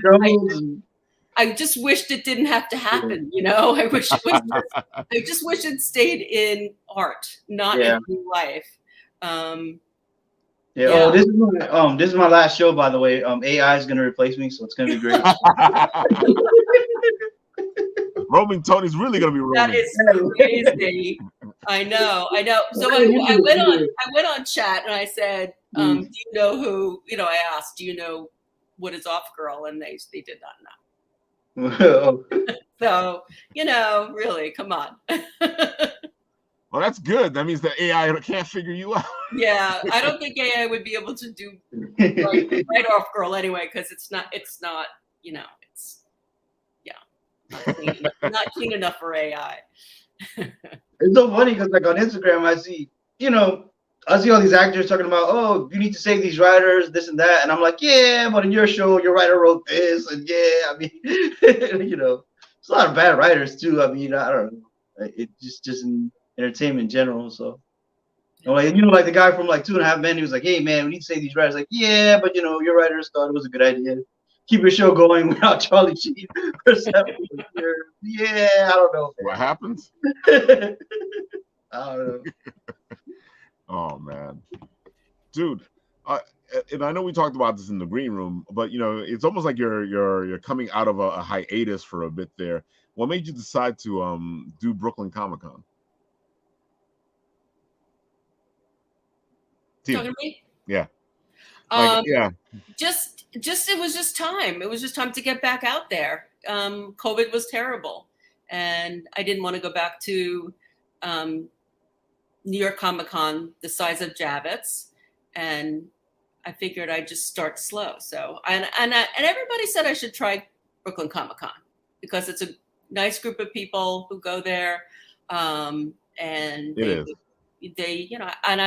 I just wished it didn't have to happen. I just wish it stayed in art, not in real life. Yeah. Oh, this is my last show, by the way. AI is gonna replace me, so it's gonna be great. Roaming Tony's really gonna be roaming. That is crazy. I know. So I went on chat and I said, do you know who? I asked, do you know what is Off Girl? And they did not know. So really, come on. Well, that's good. That means that AI can't figure you out. Yeah, I don't think AI would be able to do right Off Girl anyway, because it's not it's not clean enough for AI. It's so funny because like on Instagram I see all these actors talking about, oh, you need to save these writers, this and that, and I'm like, yeah, but in your show your writer wrote this, and I mean it's a lot of bad writers too. I mean, I don't know, it just in entertainment in general. So like the guy from like 2.5 Men, he was like, hey man, we need to save these writers. Like, yeah, but your writers thought it was a good idea. Keep your show going without Charlie Sheen for 7 years. Yeah, I don't know. Man. What happens? I don't know. Oh man, dude. And I know we talked about this in the green room, but it's almost like you're coming out of a hiatus for a bit there. What made you decide to do Brooklyn Comic Con? Talking to me? Yeah. It was just time. It was just time to get back out there. COVID was terrible, and I didn't want to go back to New York Comic Con the size of Javits, and I figured I'd just start slow. So and everybody said I should try Brooklyn Comic Con because it's a nice group of people who go there, and they and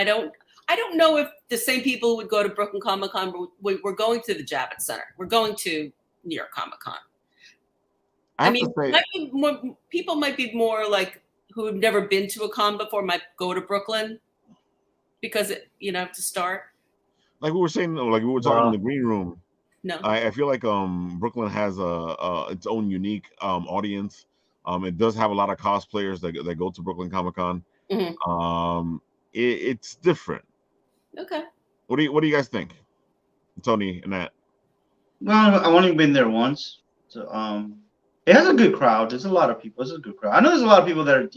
I don't know if the same people who would go to Brooklyn Comic Con were going to the Javits Center. We're going to New York Comic Con. I mean, people might be more like who have never been to a con before might go to Brooklyn because to start. Like we were saying, like we were talking in the green room. No, I feel like Brooklyn has its own unique audience. It does have a lot of cosplayers that go to Brooklyn Comic Con. Mm-hmm. It's different. Okay. What do you guys think, Tony and Nat? Well, I've only been there once, so it has a good crowd. There's a lot of people. It's a good crowd. I know there's a lot of people that are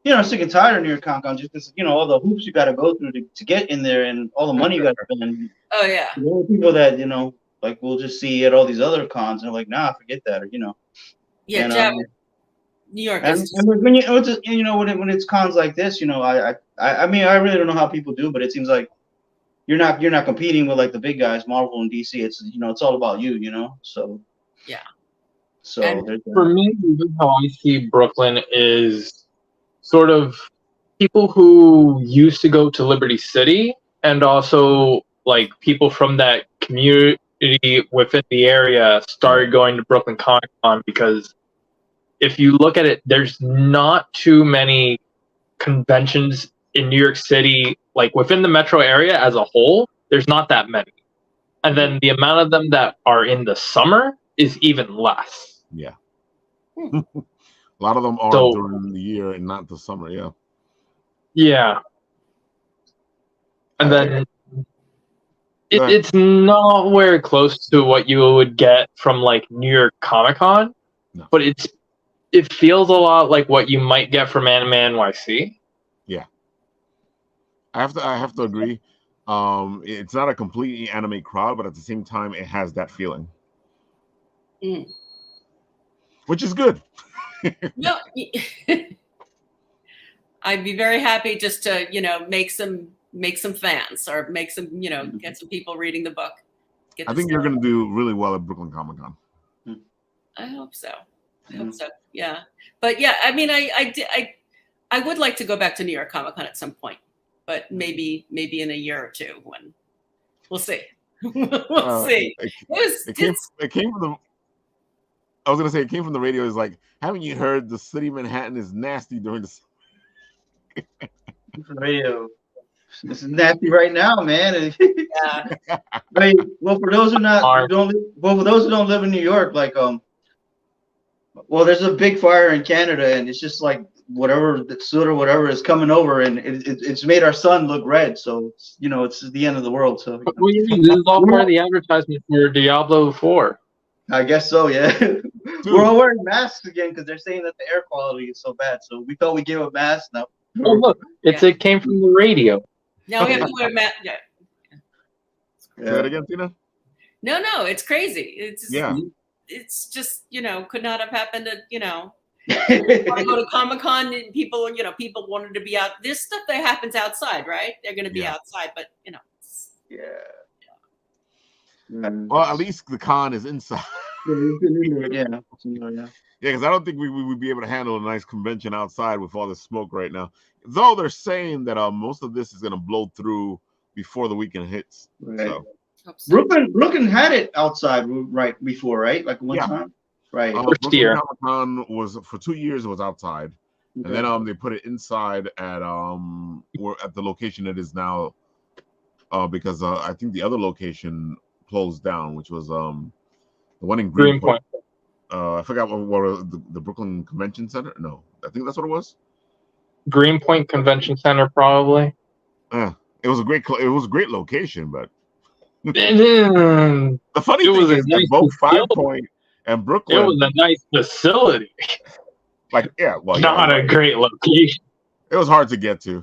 they're sick and tired of New York Comic Con just because all the hoops you got to go through to get in there and all the money you got to spend. Oh yeah. There are people that like we'll just see at all these other cons and they're like, nah, forget that, or Yeah, and, New York and, is. and when when it's cons like this, I mean I really don't know how people do, but it seems like you're not competing with like the big guys, Marvel and DC. It's it's all about you, So yeah. So for me, how I see Brooklyn is sort of people who used to go to Liberty City, and also like people from that community within the area started going to Brooklyn Comic Con, because if you look at it, there's not too many conventions in New York City, like within the metro area as a whole, there's not that many. And then the amount of them that are in the summer is even less. Yeah. A lot of them are during the year and not the summer. Yeah. Yeah. And then it's nowhere close to what you would get from like New York Comic Con, but it feels a lot like what you might get from Anime NYC. Yeah. I have to agree. It's not a completely anime crowd, but at the same time, it has that feeling, which is good. No, I'd be very happy just to make some fans, or make some get some people reading the book. I think you're going to do really well at Brooklyn Comic Con. I hope so. I hope so. Yeah, but yeah, I mean, I would like to go back to New York Comic Con at some point, but maybe in a year or two, when we'll see. We'll see. It came from the. I was gonna say it came from the radio. It's like, haven't you heard the city of Manhattan is nasty during the radio? This is nasty right now, man. Yeah. Right. Well, for those who don't live in New York, like well, there's a big fire in Canada, and it's just like whatever the soot or whatever is coming over, and it's made our sun look red. So it's the end of the world. So what do you mean? This is all part of the advertisement for Diablo 4. I guess so. Yeah. We're all wearing masks again because they're saying that the air quality is so bad. So we thought we gave a mask now. Oh look, it came from the radio. Now we have to wear masks. Yeah. Say that again, Tina? No, it's crazy. It's just could not have happened at want to go to Comic-Con, and people wanted to be out. There's stuff that happens outside, right? They're going to be outside, but Yeah. Well, at least the con is inside. Yeah. Yeah, because I don't think we would be able to handle a nice convention outside with all the smoke right now. Though they're saying that most of this is going to blow through before the weekend hits. Right. So. Brooklyn had it outside right before, right? Like one time, right? Brooklyn Comic Con was for 2 years. It was outside, and then they put it inside at the location it is now, because I think the other location closed down, which was the one in Greenpoint. I forgot what the Brooklyn Convention Center. No, I think that's what it was. Greenpoint Convention Center, probably. It was a great location, but. The funny thing is that both Five Point and Brooklyn. It was a nice facility. Like, not a great location. It was hard to get to.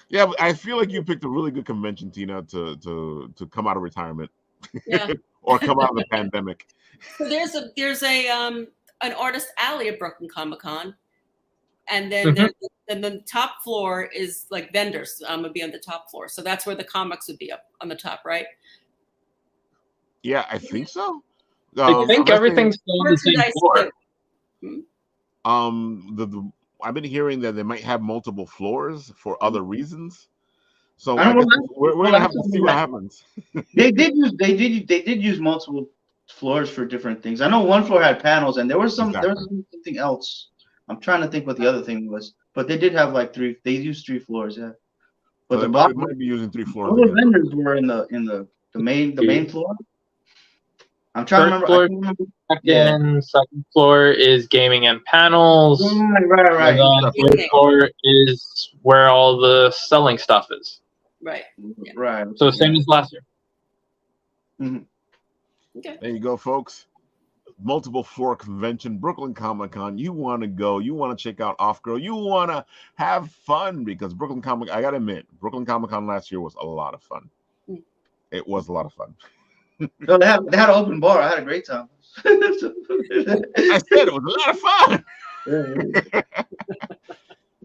Yeah, but I feel like you picked a really good convention, Tina, to come out of retirement, or come out of the pandemic. So there's an artist alley at Brooklyn Comic Con. And then the top floor is like vendors. Would be on the top floor, so that's where the comics would be up on the top, right? Yeah, I think so. I think everything's on the same floor. I've been hearing that they might have multiple floors for other reasons. So I I don't guess know. we're gonna have to see what happens. They did use multiple floors for different things. I know one floor had panels, and there was something else. I'm trying to think what the other thing was, but they did have like three. They used three floors, yeah. But So the they bottom, might be using 3 floors all the again. vendors were in the main floor. I'm trying to First remember. floor, I can't remember. second floor is gaming and panels. Right. And then third floor is where all the selling stuff is. Right. Right. So same as last year. Mhm. Okay. There you go, folks. Multiple floor convention, Brooklyn Comic Con. You want to go, you want to check out Off Girl, you want to have fun because Brooklyn Comic, I gotta admit, Brooklyn Comic Con last year was a lot of fun. It was a lot of fun. No, they had an open bar. I had a great time. I said it was a lot of fun.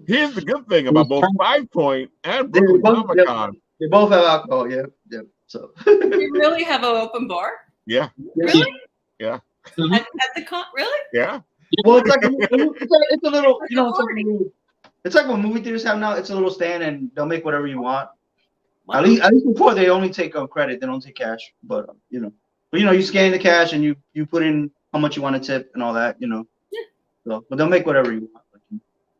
Here's the good thing about both 5 Point and Brooklyn Comic Con. They both have alcohol. Yeah. So You really have an open bar? Yeah. Really? Yeah. At the con? Really? Yeah. Well, it's a little, you know, it's like what movie theaters have now. It's a little stand, and they'll make whatever you want. Wow. At least before they only take credit. They don't take cash. But you scan the cash and you put in how much you want to tip and all that. Yeah. So, but they'll make whatever you want.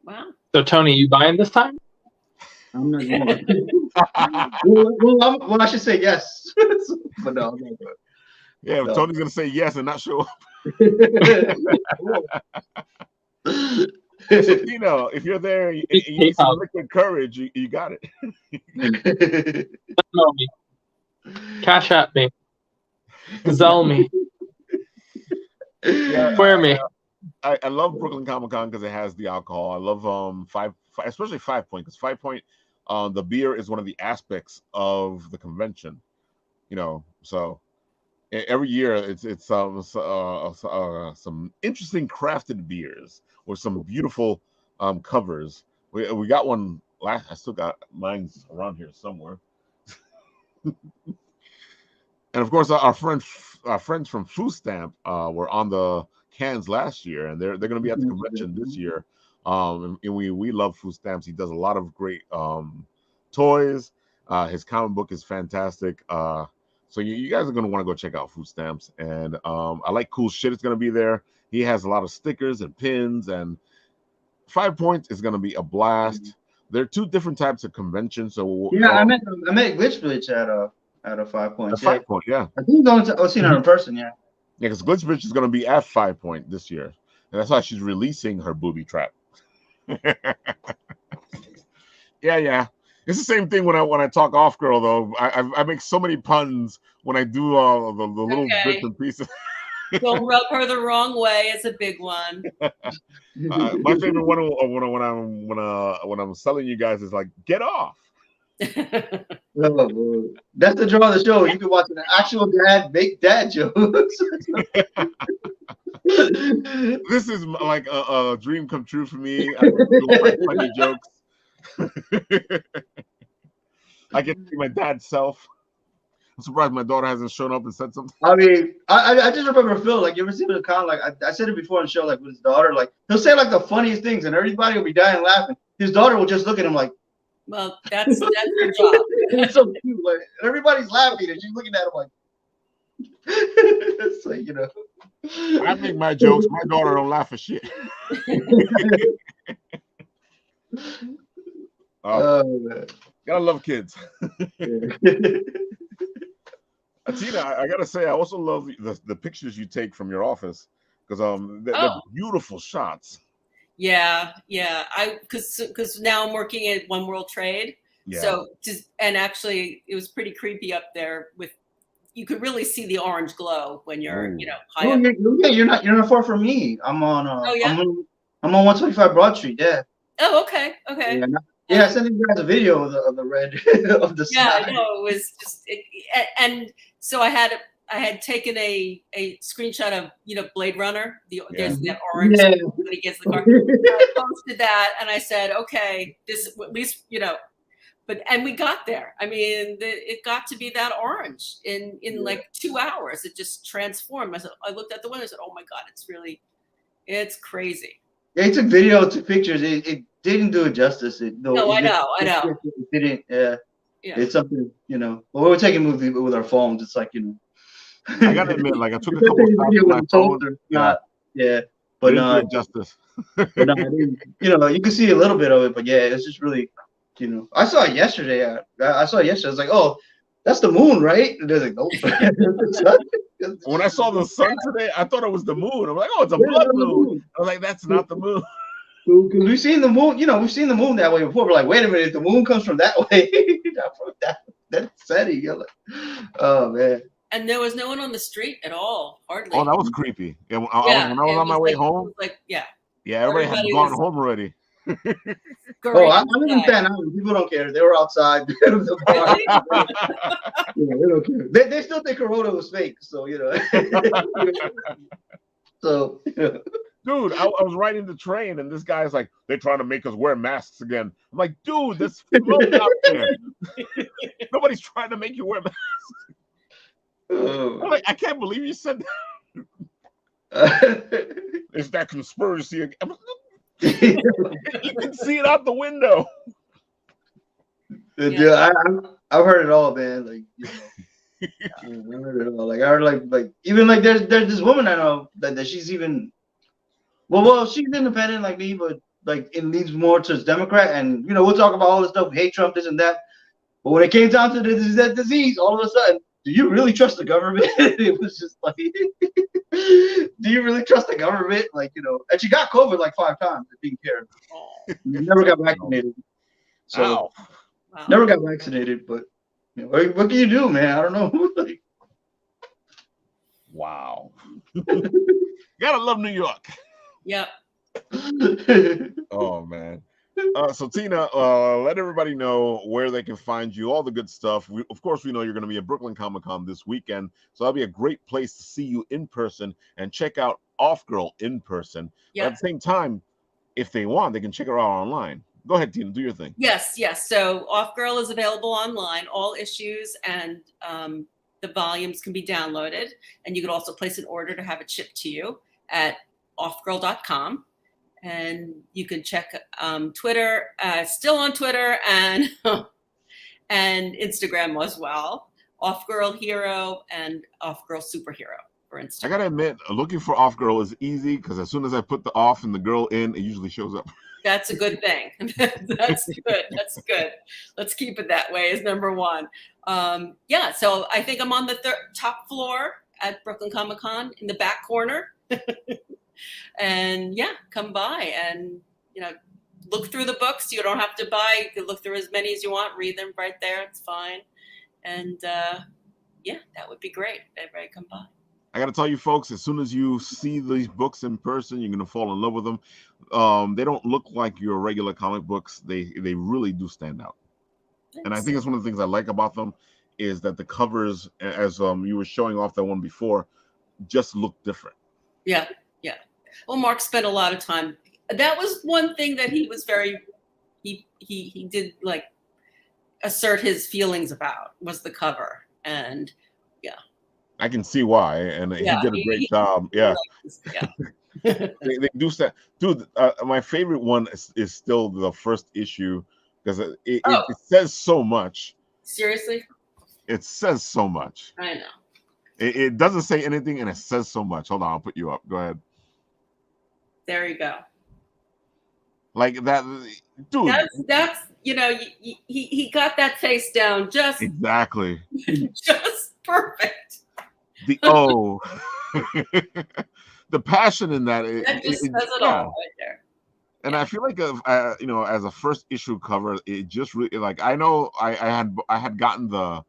Wow. So Tony, you buying this time? I'm not going. Well, I should say yes, but no, I'm not going. Yeah, No. Tony's gonna say yes and not show up. If you're there and you need some liquid courage, you got it. Know me. Cash at me. Zell me. Yeah, Swear me. I love Brooklyn Comic Con because it has the alcohol. I love especially 5 Point, because 5 Point, the beer is one of the aspects of the convention. So every year it's some interesting crafted beers or some beautiful covers. We got one last. I still got mine's around here somewhere. And of course, our friends from Food Stamp were on the cans last year, and they're going to be at the convention this year. And we love Food Stamps. He does a lot of great toys. His comic book is fantastic. So you guys are going to want to go check out Food Stamps. And I like Cool Shit. It's going to be there. He has a lot of stickers and pins, and 5 Points is going to be a blast. There are 2 different types of conventions. So I met Glitch at a 5 Point. At 5 Point, yeah. I think I've seen her in person. Yeah. Yeah, because Glitch Bitch is going to be at 5 Point this year, and that's why she's releasing her booby trap. Yeah. It's the same thing when I talk Off Girl, though. I make so many puns when I do the little bits and pieces. Don't rub her the wrong way. It's a big one. My favorite one when I'm selling you guys is like, get off. That's the draw of the show. You can watch an actual make dad jokes. This is like a dream come true for me. I do my funny jokes. I get to see my dad's self. I'm surprised my daughter hasn't shown up and said something. I mean, I just remember Phil. Like, you ever seen him kind of like I said it before on the show, like with his daughter. Like, he'll say like the funniest things, and everybody will be dying laughing. His daughter will just look at him like, well, that's her job. It's so cute. Like, everybody's laughing, and she's looking at him like, it's like, I make my jokes. My daughter don't laugh at shit. Gotta love kids. Tina, I gotta say, I also love the pictures you take from your office, because they're beautiful shots. Yeah. Because now I'm working at One World Trade. Yeah. So and actually it was pretty creepy up there you could really see the orange glow when you're, high up. Yeah, you're not far from me. I'm on I'm on 125 Broad Street, yeah. Oh, okay. Yeah, I sent you guys a video of the red of the yeah, sky. I know, it was just and so I had taken a screenshot of Blade Runner. There's that orange when he gets the car. I posted that and I said, okay, this at least and we got there. I mean, it got to be that orange in like 2 hours. It just transformed. I looked at the window and said, oh my God, it's crazy. Yeah, he took video, took pictures. It didn't do it justice. No, I know. It didn't. Yeah. Yeah. It's something, when we're taking movies with our phones, it's like, I gotta admit, like I took a couple shots video with with my a phone. toaster. Yeah, Yeah. it But didn't do no, it justice. but no, I didn't, you can see a little bit of it, but yeah, it's just really, I saw it yesterday. I saw it yesterday. I was like, oh, that's the moon, right? And they're like, nope. When I saw the sun today, I thought it was the moon. I'm like, oh, it's a blood moon. I was like, that's not the moon. Because we've seen the moon, we've seen the moon that way before. We're like, wait a minute, the moon comes from that way. That's setting. You're like, oh man. And there was no one on the street at all, hardly. Oh, that was creepy. Yeah, when I was on my way home. Yeah, everybody had gone home already. Oh, I live in Staten Island. People don't care. They were outside. They don't care. They still think Corona was fake. So so. Dude, I was riding the train and this guy's like, they're trying to make us wear masks again. I'm like, dude, there's smoke out there. Nobody's trying to make you wear masks. I'm like, I can't believe you said that. It's that conspiracy again. You can see it out the window. Yeah, I've heard it all, man. Like, I heard it all. Like, I heard like even like there's this woman I know that she's even. Well, she's independent like me, but like it leans more towards Democrat. And we'll talk about all this stuff. We hate Trump, this and that. But when it came down to that disease, all of a sudden, do you really trust the government? It was just like, do you really trust the government? Like, and she got COVID like 5 times. It didn't care. Never got vaccinated. So never got vaccinated. But what can you do, man? I don't know. Like, wow. Gotta love New York. Yep. Oh man. So Tina, let everybody know where they can find you, all the good stuff. Of course, we know you're going to be at Brooklyn Comic Con this weekend, so that'll be a great place to see you in person and check out Off Girl in person. Yeah. But at the same time, if they want, they can check her out online. Go ahead, Tina, do your thing. Yes. So Off Girl is available online. All issues and the volumes can be downloaded, and you can also place an order to have it shipped to you at offgirl.com. And you can check Twitter, still on Twitter and and Instagram as well. Off Girl Hero and Off Girl Superhero for Instagram. I gotta admit, looking for Off Girl is easy because as soon as I put the off and the girl in, it usually shows up. That's a good thing. That's good. That's good. Let's keep it that way is number one. Yeah, so I think I'm on the top floor at Brooklyn Comic Con in the back corner. And yeah, come by and look through the books. You don't have to buy. You can look through as many as you want. Read them right there. It's fine. And yeah, that would be great. Everybody come by. I got to tell you, folks, as soon as you see these books in person, you're going to fall in love with them. They don't look like your regular comic books. They really do stand out. Thanks. And I think it's one of the things I like about them is that the covers, as you were showing off that one before, just look different. Yeah. Well, Mark spent a lot of time. That was one thing that he was he did like assert his feelings about was the cover. And yeah. I can see why. And he did a great job. Yeah. They do that. Dude, my favorite one is still the first issue because it says so much. Seriously? It says so much. I know. It doesn't say anything and it says so much. Hold on, I'll put you up. Go ahead. There you go. Like that, dude. That's he got that face down just exactly. Just perfect. The the passion in that. That just says it all right there. And I feel like as a first issue cover, it just really like I know I had gotten the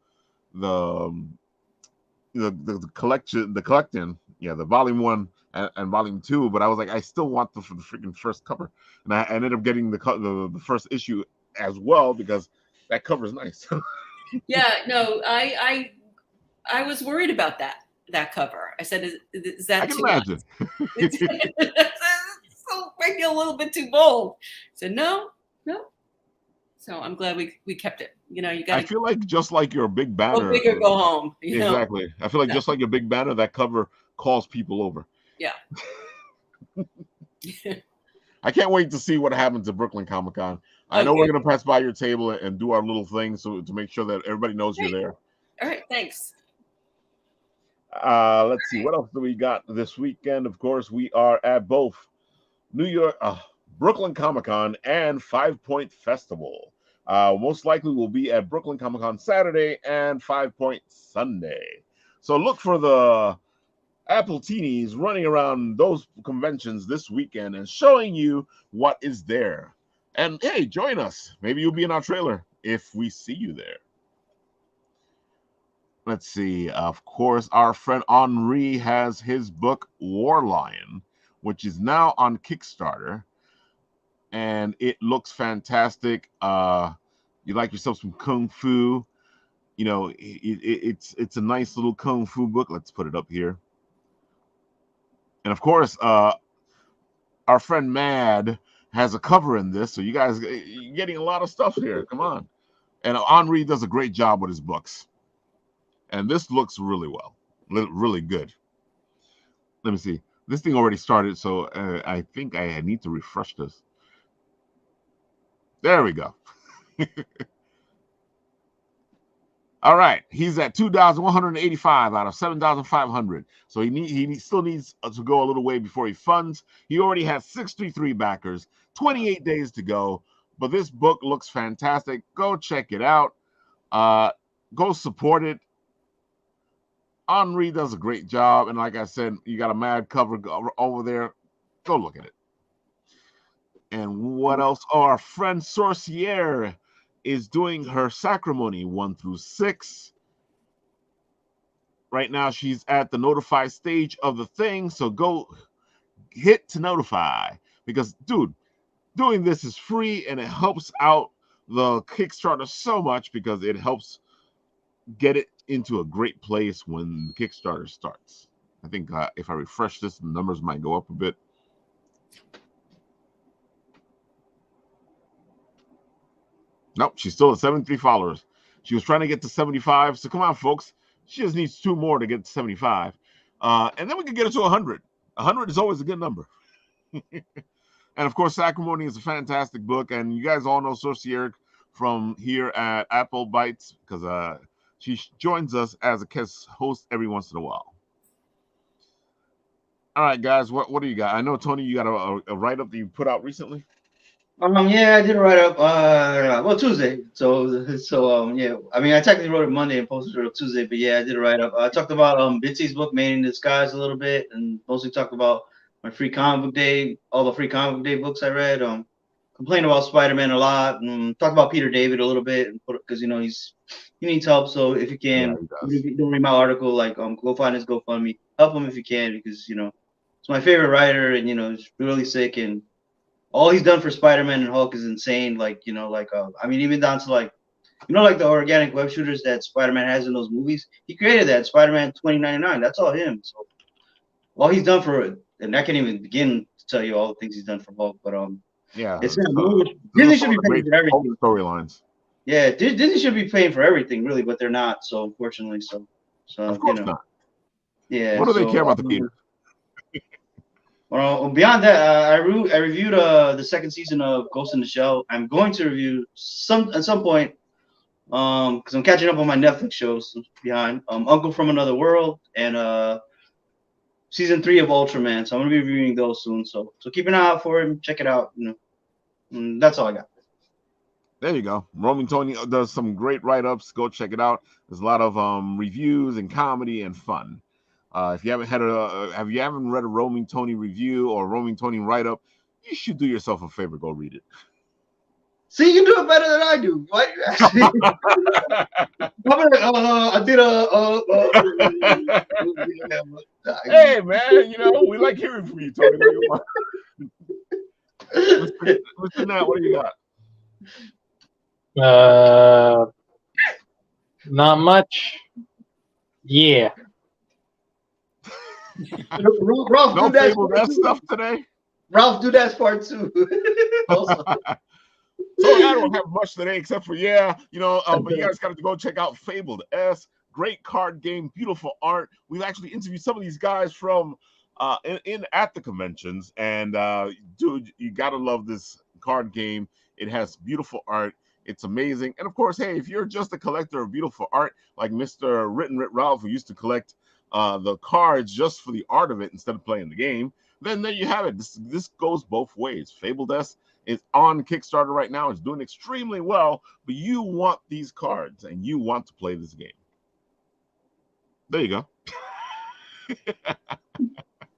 collection, the volume 1 and volume 2, but I was like, I still want the freaking first cover, and I ended up getting the first issue as well because that cover is nice. Yeah, no, I was worried about that cover. I said, is that? I can imagine. So maybe a little bit too bold. I said no. So I'm glad we kept it. You got. I feel like just like your big banner. Go big or go home. Exactly. I feel like just like your big banner, that cover calls people over. Yeah. I can't wait to see what happens at Brooklyn Comic Con. I know Okay. we're gonna pass by your table and do our little thing so to make sure that everybody knows you're there. All right, thanks. Let's see what else do we got this weekend. Of course, we are at both New York, Brooklyn Comic Con and 5 Point Festival. Most likely we'll be at Brooklyn Comic Con Saturday and 5 Point Sunday. So look for the Apple Teenies running around those conventions this weekend and showing you what is there. And hey, join us. Maybe you'll be in our trailer if we see you there. Let's see. Of course, our friend Henri has his book War Lion, which is now on Kickstarter, and it looks fantastic. You like yourself some kung fu, you know, it's a nice little kung fu book. Let's put it up here. And of course, our friend Mad has a cover in this, so you guys you're getting a lot of stuff here. Come on. And Henri does a great job with his books. And this looks really well, really good. Let me see. This thing already started, so I think I need to refresh this. There we go. All right, he's at 2,185 out of 7,500. So he still needs to go a little way before he funds. He already has 63 backers, 28 days to go. But this book looks fantastic. Go check it out. Go support it. Henri does a great job, and like I said, you got a Mad cover over there. Go look at it. And what else? Oh, our friend Sorcière is doing her Sacrimony 1 through 6. Right now, she's at the notify stage of the thing, so go hit to notify because, dude, doing this is free and it helps out the Kickstarter so much because it helps get it into a great place when the Kickstarter starts. I think if I refresh this, the numbers might go up a bit. Nope, she's still at 73 followers. She was trying to get to 75. So come on, folks. She just needs 2 more to get to 75. And then we can get it to 100. 100 is always a good number. And of course, Sacrimony is a fantastic book. And you guys all know Sorcière from here at Apple Bites because she joins us as a guest host every once in a while. All right, guys, what do you got? I know, Tony, you got a write-up that you put out recently. Yeah, I did a write-up. Well, Tuesday. So yeah. I mean, I technically wrote it Monday and posted it on Tuesday, but yeah, I did a write-up. I talked about Btch's book, Made in Disguise, a little bit, and mostly talked about my free comic book day, all the free comic book day books I read. Complained about Spider-Man a lot, and talked about Peter David a little bit, because he needs help. So if you can, if you don't read my article, like go find his GoFundMe, help him if you can, because it's my favorite writer, and he's really sick, and all he's done for Spider-Man and Hulk is insane. I mean, even down to like the organic web shooters that Spider-Man has in those movies. He created that Spider-Man 2099. That's all him. So all he's done for it, and I can't even begin to tell you all the things he's done for Hulk. But yeah, it's not Disney should be paying for everything. Storylines. Yeah, Disney should be paying for everything, really, but they're not. So unfortunately, so of course not. Yeah. What do they care about the Peter? Well, beyond that, I reviewed the second season of Ghost in the Shell. I'm going to review at some point because I'm catching up on my Netflix shows behind Uncle from Another World and season 3 of Ultraman. So I'm gonna be reviewing those soon. So keep an eye out for it. Check it out. And that's all I got. There you go. Roaming Tony does some great write-ups. Go check it out. There's a lot of reviews and comedy and fun. If you haven't read a Roaming Tony review or Roaming Tony write-up, you should do yourself a favor. Go read it. See, you do it better than I do. Why do you actually? I did Hey, man, we like hearing from you, Tony. Mr. Nat, what do you got? Not much. Yeah. Ralph, no do that stuff today. Ralph, do that part too. Also. So I don't have much today except for but you guys got to go check out Fabled S. Great card game, beautiful art. We've actually interviewed some of these guys from at the conventions, and dude, you gotta love this card game. It has beautiful art. It's amazing. And of course, hey, if you're just a collector of beautiful art, like Mr. Written Writ Ralph, who used to collect the cards just for the art of it instead of playing the game, then there you have it. This goes both ways. Fabled is on Kickstarter right now. It's doing extremely well, but you want these cards and you want to play this game. There you go.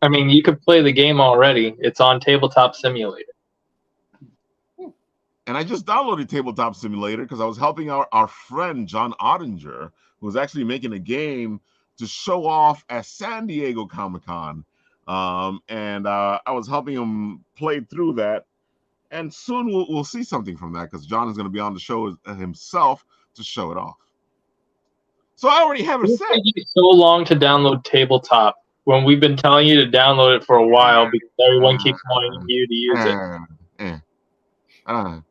I mean, you could play the game already. It's on Tabletop Simulator. And I just downloaded Tabletop Simulator because I was helping our friend John Ottinger, who was actually making a game to show off at San Diego Comic-Con. And I was helping him play through that. And soon we'll see something from that because John is going to be on the show himself to show it off. So I already have it set. It takes so long to download Tabletop when we've been telling you to download it for a while because everyone keeps wanting you to use it. I'm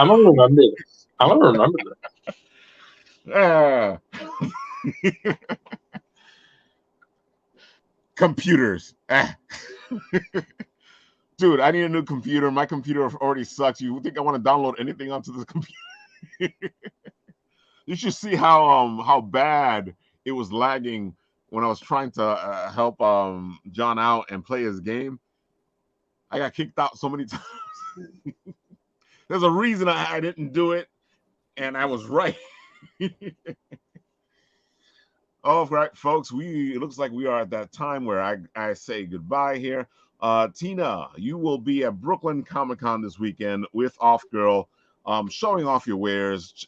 gonna remember this. I'm gonna remember this. Computers. Dude, I need a new computer. My computer already sucks. You think I want to download anything onto this computer? You should see how bad it was lagging when I was trying to help John out and play his game. I got kicked out so many times. There's a reason I didn't do it, and I was right. All right, folks, it looks like we are at that time where I say goodbye here. Tina, you will be at Brooklyn Comic-Con this weekend with Off Girl, showing off your wares.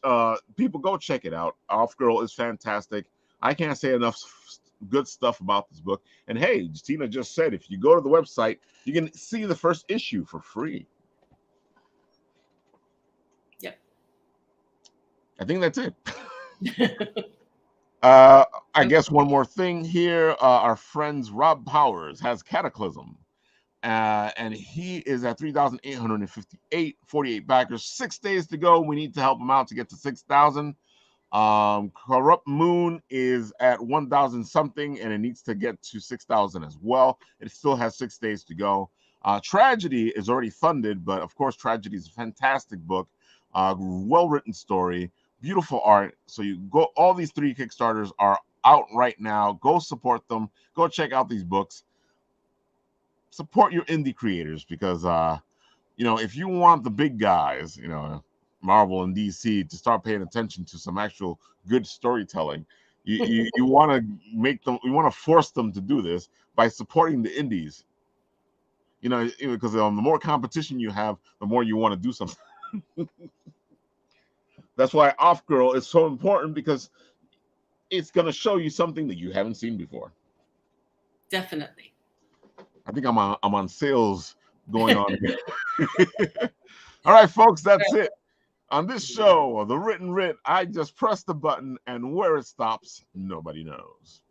People, go check it out. Off Girl is fantastic. I can't say enough good stuff about this book. And hey, Tina just said if you go to the website, you can see the first issue for free. Yep. I think that's it. I guess one more thing here. Our friends Rob Powers has Cataclysm. And he is at 3,858, 48 backers, 6 days to go. We need to help him out to get to 6,000. Corrupt Moon is at 1,000 something, and it needs to get to 6,000 as well. It still has 6 days to go. Tragedy is already funded, but of course, Tragedy is a fantastic book, well-written story, beautiful art. So you go, all these 3 Kickstarters are out right now. Go support them. Go check out these books. Support your indie creators because, if you want the big guys, Marvel and DC, to start paying attention to some actual good storytelling, you want to make them, you want to force them to do this by supporting the indies. Because the more competition you have, the more you want to do something. That's why Off Girl is so important, because it's going to show you something that you haven't seen before. Definitely. I think I'm on sales going on here. All right, folks, that's it. On this show, The Written Writ, I just press the button, and where it stops, nobody knows.